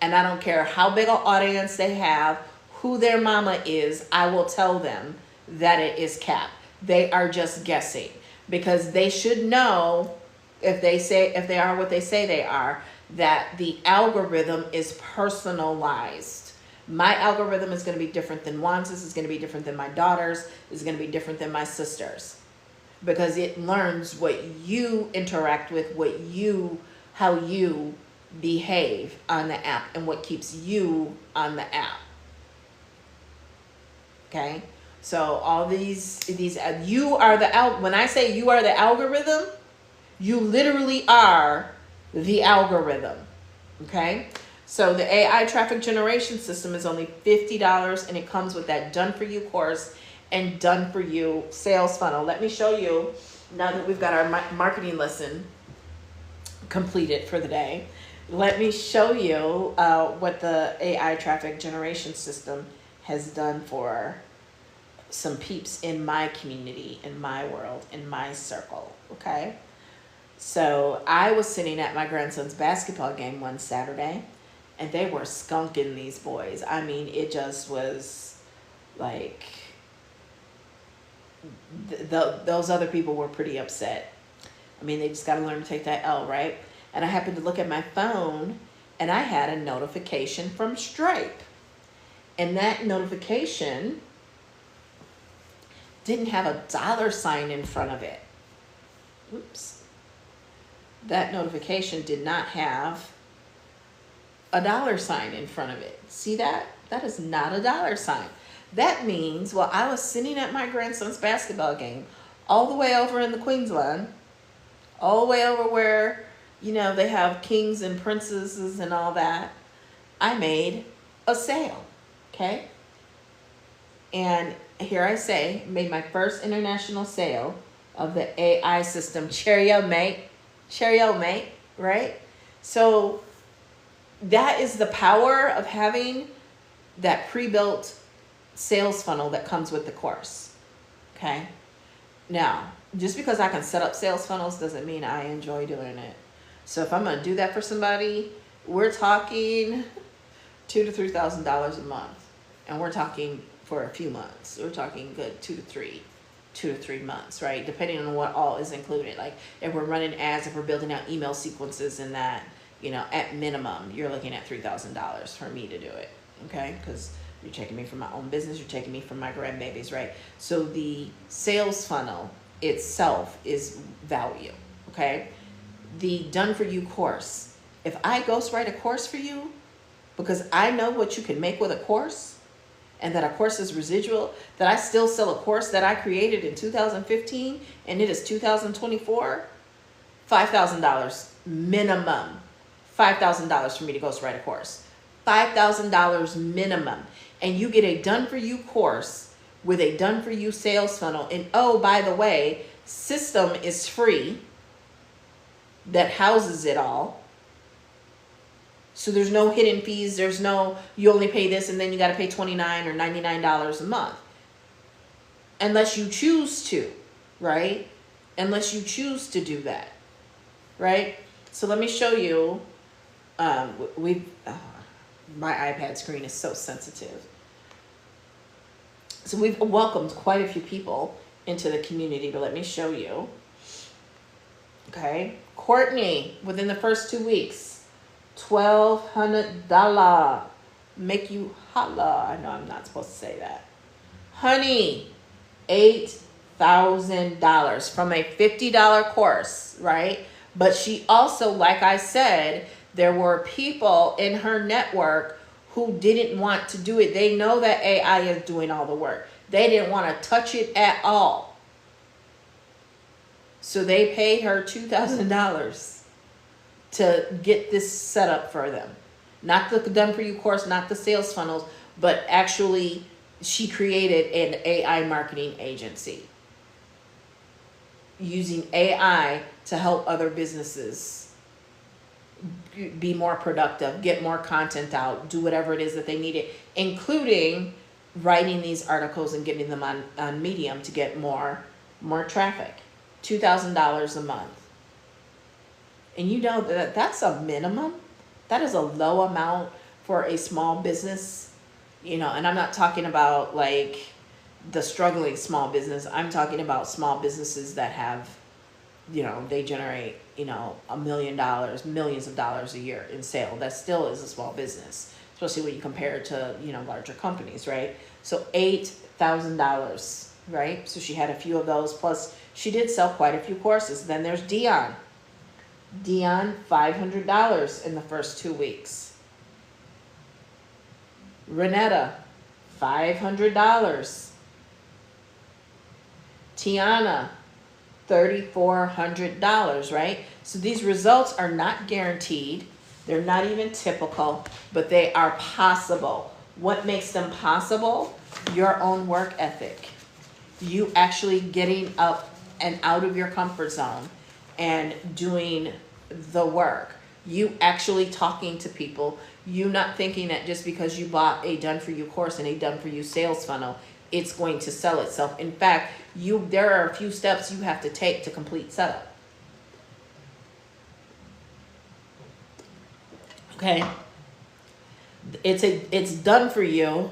And I don't care how big an audience they have, who their mama is, I will tell them that it is cap. They are just guessing, because they should know, if they are what they say they are, that the algorithm is personalized. My algorithm is going to be different than Wanda's, is going to be different than my daughter's, is going to be different than my sister's, because it learns what you interact with, how you behave on the app, and what keeps you on the app. Okay? So all these you are the when I say you are the algorithm, you literally are the algorithm. Okay? So the AI traffic generation system is only $50, and it comes with that done for you course and done for you sales funnel. Let me show you, now that we've got our marketing lesson completed for the day, let me show you what the AI traffic generation system has done for some peeps in my community, in my world, in my circle. Okay? So I was sitting at my grandson's basketball game one Saturday, and they were skunking these boys. I mean, it just was like, those other people were pretty upset. I mean, they just got to learn to take that L, right? And I happened to look at my phone, and I had a notification from Stripe. And that notification didn't have a $sign in front of it. Oops. That notification did not have a $sign in front of it. See that? That is not a $sign. That means, well, I was sitting at my grandson's basketball game all the way over in the Queensland, all the way over where, you know, they have kings and princesses and all that. I made a sale, okay? And here I say, made my first international sale of the AI system. Cheerio, mate. Cheerio, mate, right? So that is the power of having that pre-built sales funnel that comes with the course, okay? Now, just because I can set up sales funnels doesn't mean I enjoy doing it. So if I'm going to do that for somebody, we're talking $2,000 to $3,000 a month, and we're talking for a few months. We're talking good 2 to 3 months, right? Depending on what all is included. Like if we're running ads, if we're building out email sequences and that, you know, at minimum, you're looking at $3,000 for me to do it, okay? Because you're taking me from my own business, you're taking me from my grandbabies, right? So the sales funnel itself is value, okay? The done for you course. If I ghostwrite a course for you, because I know what you can make with a course, and that a course is residual, that I still sell a course that I created in 2015, and it is 2024, $5,000 minimum. $5,000 for me to ghostwrite a course. $5,000 minimum. And you get a done-for-you course with a done-for-you sales funnel. And oh, by the way, system is free that houses it all. So there's no hidden fees. There's no, you only pay this and then you got to pay $29 or $99 a month. Unless you choose to, right? Unless you choose to do that, right? So let me show you. My iPad screen is so sensitive. So we've welcomed quite a few people into the community, but let me show you. Okay. Courtney, within the first 2 weeks, $1,200. Make you holla. I know I'm not supposed to say that. Honey, $8,000 from a $50 course, right? But she also, like I said, there were people in her network who didn't want to do it. They know that AI is doing all the work. They didn't want to touch it at all. So they paid her $2,000 to get this set up for them. Not the done for you course, not the sales funnels, but actually she created an AI marketing agency using AI to help other businesses be more productive, get more content out, do whatever it is that they needed, including writing these articles and getting them on Medium to get more traffic. $2,000 a month. And you know that that's a minimum. That is a low amount for a small business, you know, and I'm not talking about like the struggling small business. I'm talking about small businesses that have, you know, they generate, you know, $1 million, millions of dollars a year in sale. That still is a small business, especially when you compare it to, you know, larger companies, right? So $8,000, right? So she had a few of those, plus she did sell quite a few courses. Then there's Dion. Dion, $500 in the first 2 weeks. Renetta, $500. Tiana, $3,400, right? So these results are not guaranteed. They're not even typical, but they are possible. What makes them possible? Your own work ethic. You actually getting up and out of your comfort zone and doing the work. You actually talking to people. You not thinking that just because you bought a done-for-you course and a done-for-you sales funnel, it's going to sell itself. In fact, there are a few steps you have to take to complete setup. Okay? It's done for you,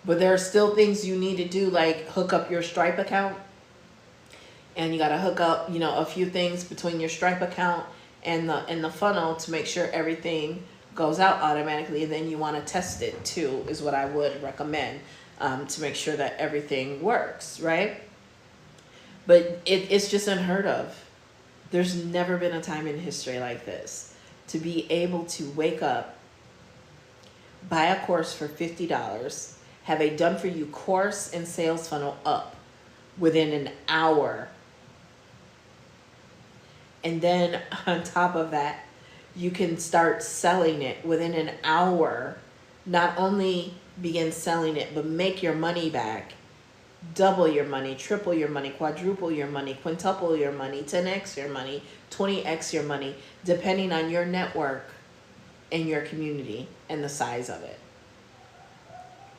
but there are still things you need to do, like hook up your Stripe account. And you got to hook up, a few things between your Stripe account and the funnel to make sure everything goes out automatically. And then you want to test it too, is what I would recommend, to make sure that everything works, right? But it's just unheard of. There's never been a time in history like this to be able to wake up, buy a course for $50, have a done-for-you course and sales funnel up within an hour. And then on top of that, you can start selling it within an hour. Not only begin selling it, but make your money back. Double your money, triple your money, quadruple your money, quintuple your money, 10x your money, 20x your money, depending on your network and your community and the size of it.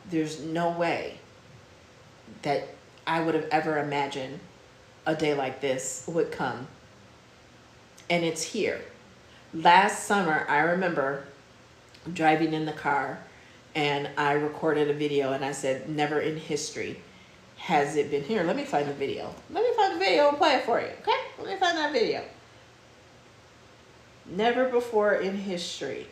There's no way that I would have ever imagined a day like this would come. And it's here. Last summer, I remember driving in the car and I recorded a video and I said, never in history has it been here. Let me find the video. Let me find the video and play it for you, okay? Let me find that video. Never before in history.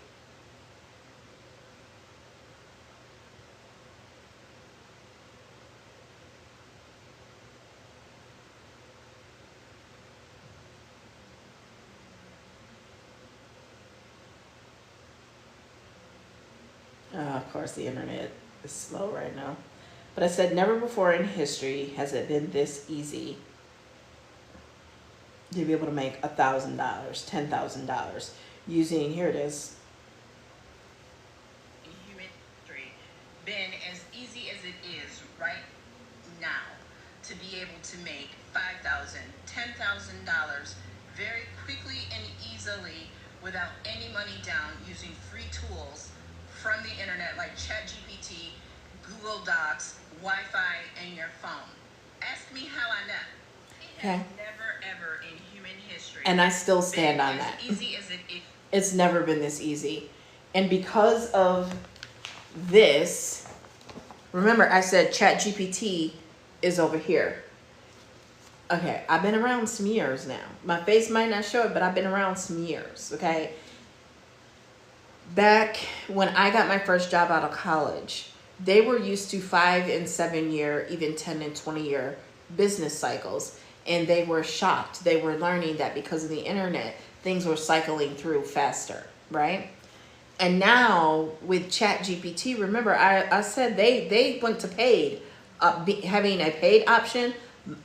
Of course, the internet is slow right now. But I said, never before in history has it been this easy to be able to make $1,000, $10,000 using, here it is. In human history, been as easy as it is right now to be able to make $5,000, $10,000 very quickly and easily without any money down using free tools from the internet like ChatGPT, Google Docs, Wi-Fi, and your phone. Ask me how I know. It has never ever in human history. And I still stand on that. As easy as it is. It's never been this easy. And because of this, remember I said ChatGPT is over here. Okay, I've been around some years now. My face might not show it, but I've been around some years, okay? Back when I got my first job out of college, they were used to 5 and 7 year, even 10 and 20 year business cycles. And they were shocked. They were learning that because of the internet, things were cycling through faster, right? And now with ChatGPT, remember I said they went to paid, having a paid option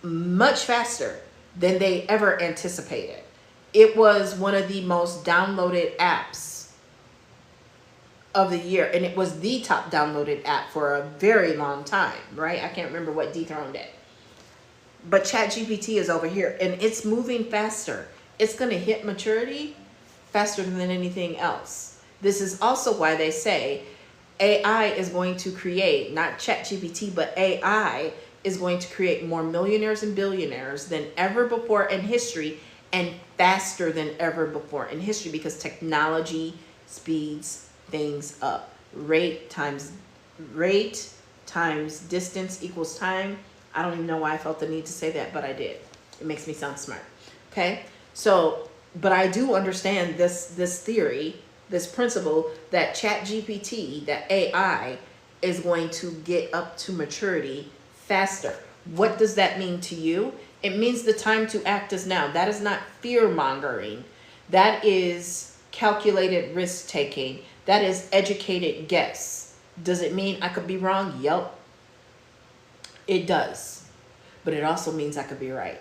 much faster than they ever anticipated. It was one of the most downloaded apps of the year, and it was the top downloaded app for a very long time, right? I can't remember what dethroned it. But ChatGPT is over here, and it's moving faster. It's going to hit maturity faster than anything else. This is also why they say AI is going to create, not ChatGPT, but AI is going to create more millionaires and billionaires than ever before in history, and faster than ever before in history, because technology speeds things up. Rate times distance equals time. I don't even know why I felt the need to say that, but I did. It makes me sound smart. Okay? So, but I do understand this theory, this principle that ChatGPT, that AI is going to get up to maturity faster. What does that mean to you? It means the time to act is now. That is not fear-mongering. That is calculated risk-taking. That is educated guess. Does it mean I could be wrong? Yep. It does. but it also means I could be right.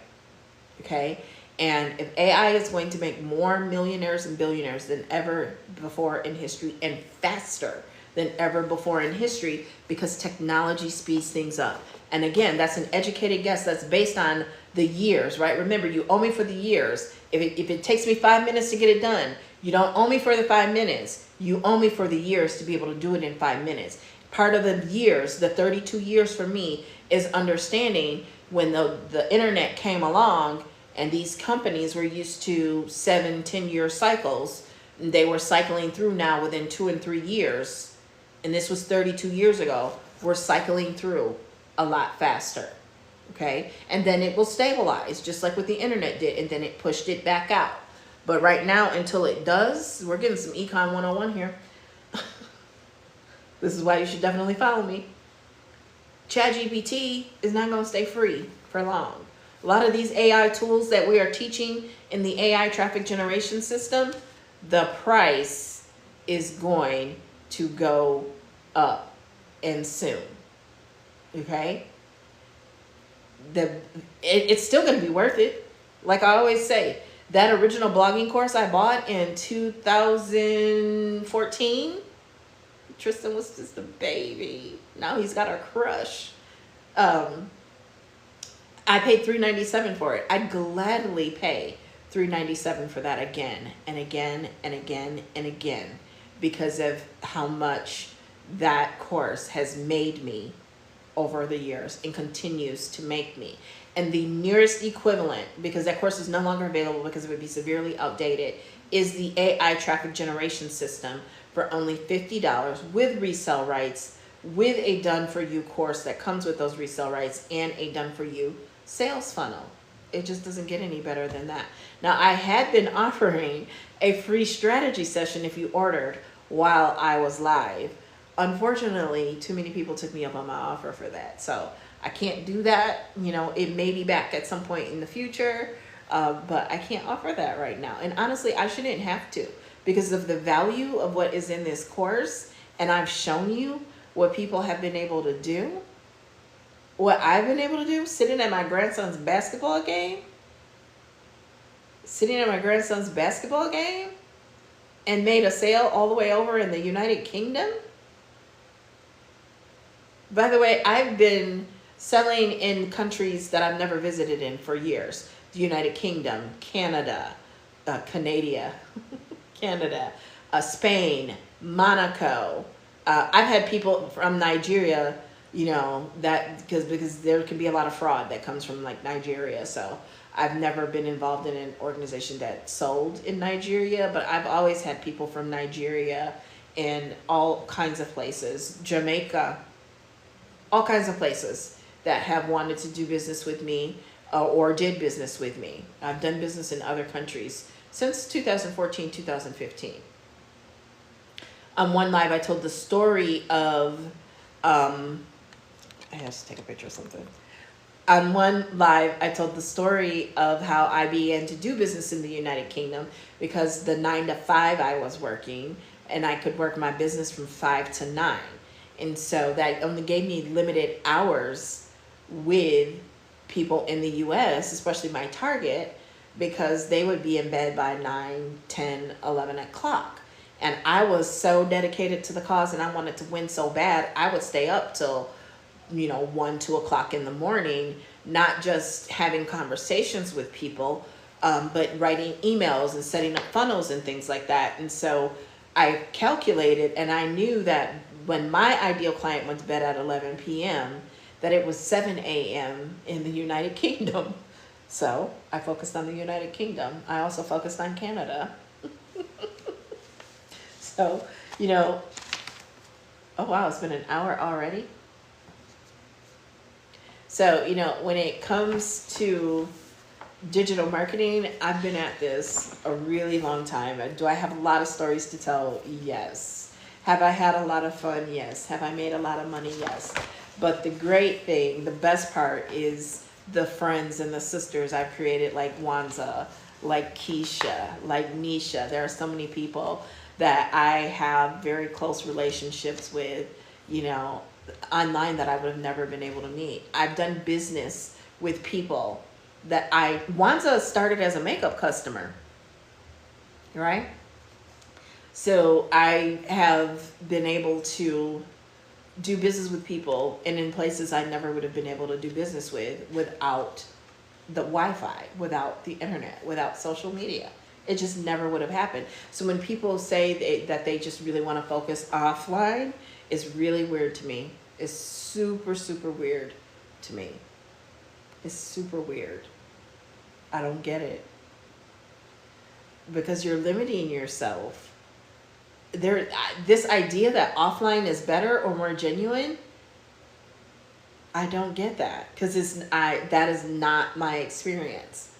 Okay? And if AI is going to make more millionaires and billionaires than ever before in history, and faster than ever before in history, because technology speeds things up. And again, that's an educated guess. That's based on the years, right? Remember, you owe me for the years. If it takes me 5 minutes to get it done, you don't owe me for the 5 minutes. You owe me for the years to be able to do it in 5 minutes. Part of the years, the 32 years for me, is understanding when the internet came along and these companies were used to 7-10 year cycles. They were cycling through now within 2 and 3 years. And this was 32 years ago. We're cycling through a lot faster. Okay? And then it will stabilize, just like what the internet did. And then it pushed it back out. But right now, until it does, we're getting some Econ 101 here. This is why you should definitely follow me. ChatGPT is not going to stay free for long. A lot of these AI tools that we are teaching in the AI traffic generation system, the price is going to go up, and soon. Okay? It's still going to be worth it. Like I always say, that original blogging course I bought in 2014, Tristan was just a baby. Now he's got a crush. I paid $397 for it. I'd gladly pay $397 for that again and again and again and again, because of how much that course has made me over the years and continues to make me. And the nearest equivalent, because that course is no longer available because it would be severely outdated, is the AI traffic generation system for only $50 with resale rights, with a done-for-you course that comes with those resale rights and a done-for-you sales funnel. It just doesn't get any better than that. Now, I had been offering a free strategy session if you ordered while I was live. Unfortunately, too many people took me up on my offer for that. So I can't do that. You know, it may be back at some point in the future, but I can't offer that right now. And honestly, I shouldn't have to, because of the value of what is in this course. And I've shown you what people have been able to do. What I've been able to do, sitting at my grandson's basketball game, and made a sale all the way over in the United Kingdom. By the way, I've been selling in countries that I've never visited in for years. The United Kingdom, Canada, Canada, Spain, Monaco. I've had people from Nigeria, you know, that because there can be a lot of fraud that comes from like Nigeria. So I've never been involved in an organization that sold in Nigeria, but I've always had people from Nigeria and all kinds of places, Jamaica, all kinds of places that have wanted to do business with me or did business with me. I've done business in other countries since 2014, 2015. On one live, I told the story of, I have to take a picture of something. On one live, I told the story of how I began to do business in the United Kingdom because the 9 to 5 I was working, and I could work my business from 5 to 9. And so that only gave me limited hours with people in the US, especially my target, because they would be in bed by 9, 10, 11 o'clock. And I was so dedicated to the cause and I wanted to win so bad, I would stay up till, 1, 2 o'clock in the morning, not just having conversations with people, but writing emails and setting up funnels and things like that. And so I calculated, and I knew that when my ideal client went to bed at 11 p.m., that it was 7 a.m. in the United Kingdom. So I focused on the United Kingdom. I also focused on Canada. So, oh wow, it's been an hour already. So, when it comes to digital marketing, I've been at this a really long time. Do I have a lot of stories to tell? Yes. Have I had a lot of fun? Yes. Have I made a lot of money? Yes. But the great thing, the best part is the friends and the sisters I've created, like Wanza, like Keisha, like Nisha. There are so many people that I have very close relationships with, online that I would have never been able to meet. I've done business with people that Wanza started as a makeup customer, right? So I have been able to do business with people and in places I never would have been able to do business with without the Wi-Fi, without the internet, without social media. It just never would have happened. So when people say that they just really want to focus offline, it's really weird to me. It's super, super weird to me. It's super weird. I don't get it. Because you're limiting yourself. This idea that offline is better or more genuine, I don't get that, because that is not my experience.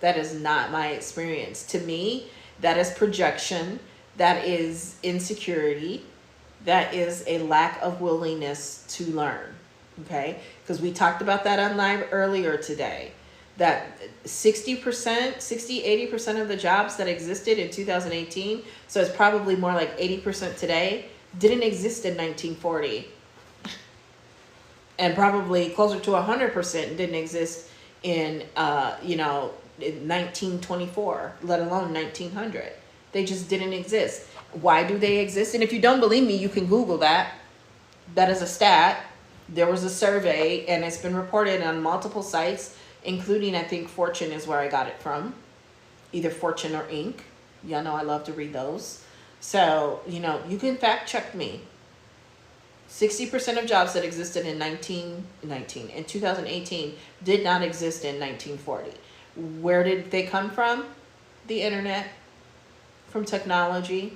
That is not my experience. To me, that is projection. That is insecurity. That is a lack of willingness to learn. Okay? Because we talked about that on live earlier today. That 60%, 80% of the jobs that existed in 2018, so it's probably more like 80% today, didn't exist in 1940. And probably closer to 100% didn't exist in, in 1924, let alone 1900. They just didn't exist. Why do they exist? And if you don't believe me, you can Google that. That is a stat. There was a survey, and it's been reported on multiple sites, including, I think, Fortune is where I got it from. Either Fortune or Inc. Y'all know I love to read those. So, you can fact check me. 60% of jobs that existed in 2018 did not exist in 1940. Where did they come from? The internet, from technology,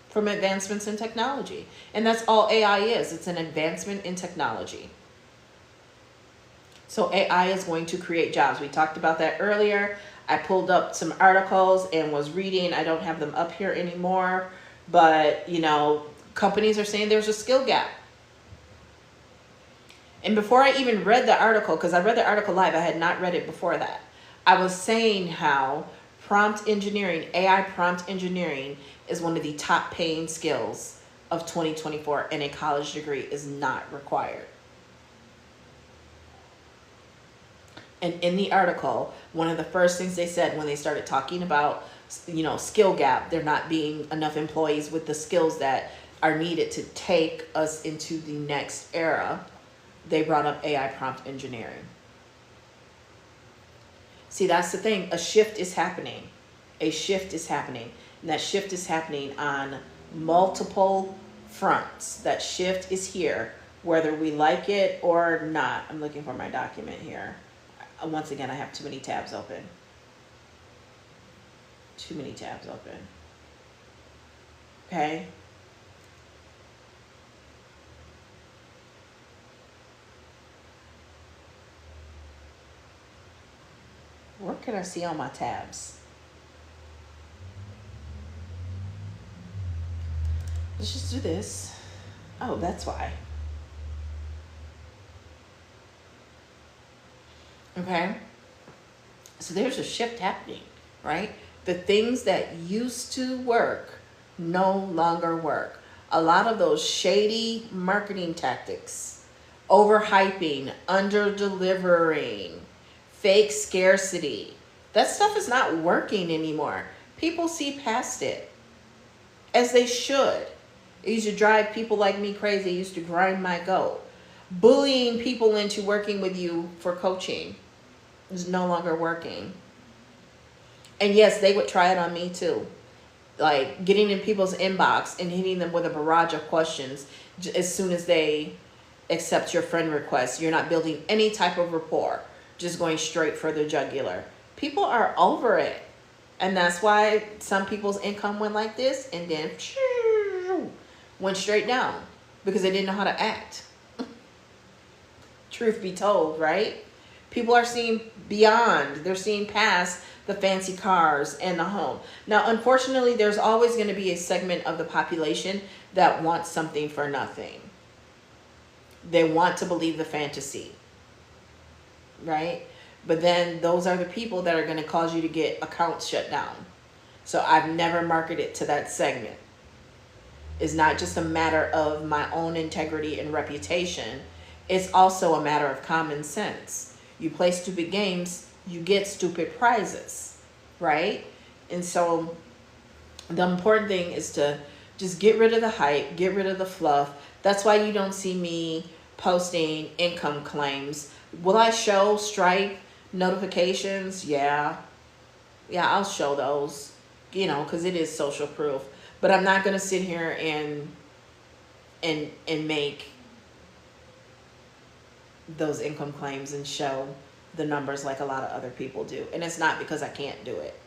from advancements in technology. And that's all AI is. It's an advancement in technology. So AI is going to create jobs. We talked about that earlier. I pulled up some articles and was reading. I don't have them up here anymore. But, companies are saying there's a skill gap. And before I even read the article, because I read the article live, I had not read it before that. I was saying how prompt engineering, AI prompt engineering, is one of the top paying skills of 2024, and a college degree is not required. And in the article, one of the first things they said when they started talking about, skill gap, there not being enough employees with the skills that are needed to take us into the next era, they brought up AI prompt engineering. See, that's the thing. A shift is happening. A shift is happening. And that shift is happening on multiple fronts. That shift is here, whether we like it or not. I'm looking for my document here. Once again, I have too many tabs open. Too many tabs open. Okay? What can I see on my tabs? Let's just do this. Oh, that's why. Okay? So there's a shift happening, right? The things that used to work no longer work. A lot of those shady marketing tactics, overhyping, under-delivering, fake scarcity, that stuff is not working anymore. People see past it, as they should. It used to drive people like me crazy. It used to grind my goat. Bullying people into working with you for coaching is no longer working. And yes, they would try it on me too. Like getting in people's inbox and hitting them with a barrage of questions as soon as they accept your friend request. You're not building any type of rapport, just going straight for the jugular. People are over it. And that's why some people's income went like this and then went straight down, because they didn't know how to act. Truth be told, right? People are seeing beyond. They're seeing past the fancy cars and the home. Now, unfortunately, there's always going to be a segment of the population that wants something for nothing. They want to believe the fantasy, right? But then those are the people that are going to cause you to get accounts shut down. So I've never marketed to that segment. It's not just a matter of my own integrity and reputation. it's also a matter of common sense. You play stupid games, you get stupid prizes, right? And so the important thing is to just get rid of the hype, get rid of the fluff. That's why you don't see me posting income claims. Will I show Stripe notifications? Yeah, I'll show those, you know, because it is social proof. But I'm not gonna sit here and make those income claims and show the numbers like a lot of other people do. And it's not because I can't do it.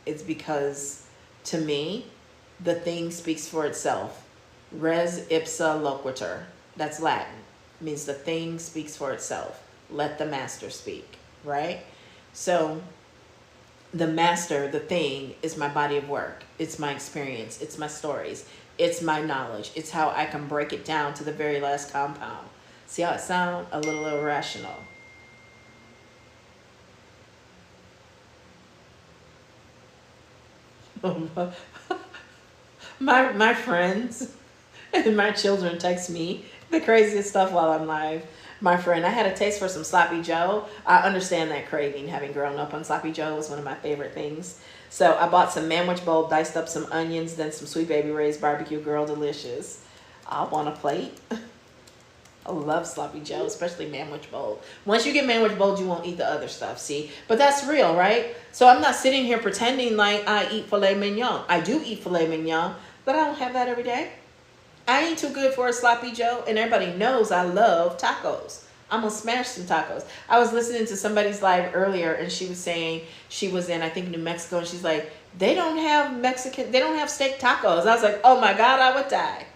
It's because, to me, the thing speaks for itself. Res ipsa loquitur. That's Latin. It means the thing speaks for itself. Let the master speak, right? So the master, the thing, is my body of work. It's my experience. It's my stories. It's my knowledge. It's how I can break it down to the very last compound. See how it sounds? A little irrational. my friends and my children text me the craziest stuff while I'm live. My friend, I had a taste for some sloppy joe. I understand that craving. Having grown up on sloppy joe was one of my favorite things. So I bought some manwich bowl, diced up some onions, then some Sweet Baby Ray's barbecue girl delicious. I want a plate. I love sloppy joe, especially manwich bowl. Once you get manwich bowl, you won't eat the other stuff, see? But that's real, right? So I'm not sitting here pretending like I eat filet mignon. I do eat filet mignon, but I don't have that every day. I ain't too good for a sloppy joe, and everybody knows I love tacos. I'm gonna smash some tacos. I was listening to somebody's live earlier, and she was saying she was in, I think, New Mexico, and she's like, they don't have steak tacos. I was like, oh my God, I would die.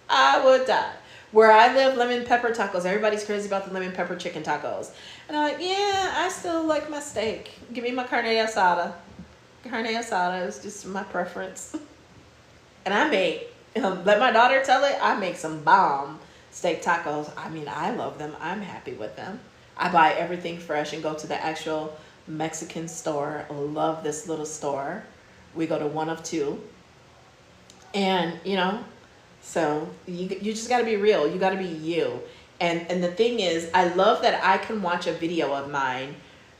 I would die. Where I live, lemon pepper tacos. Everybody's crazy about the lemon pepper chicken tacos. And I'm like, yeah, I still like my steak. Give me my carne asada. Carne asada is just my preference. And I make, let my daughter tell it, I make some bomb steak tacos. I mean, I love them. I'm happy with them. I buy everything fresh and go to the actual Mexican store. I love this little store. We go to one of two. And, you know, so you just got to be real. You got to be you. And the thing is, I love that I can watch a video of mine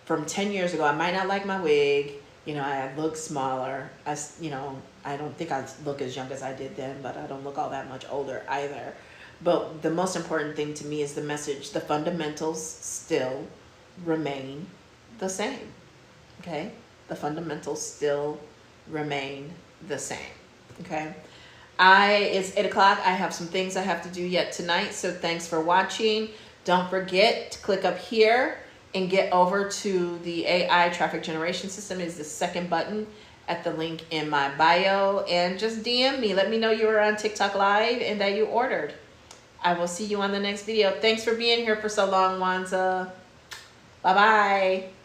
from 10 years ago. I might not like my wig. You know, I look smaller. I don't think I look as young as I did then, but I don't look all that much older either. But the most important thing to me is the message. The fundamentals still remain the same. Okay? The fundamentals still remain the same. Okay? It's 8 o'clock. I have some things I have to do yet tonight. So thanks for watching. Don't forget to click up here and get over to the AI traffic generation system. Is the second button at the link in my bio. And just DM me. Let me know you were on TikTok Live and that you ordered. I will see you on the next video. Thanks for being here for so long, Wanza. Bye-bye.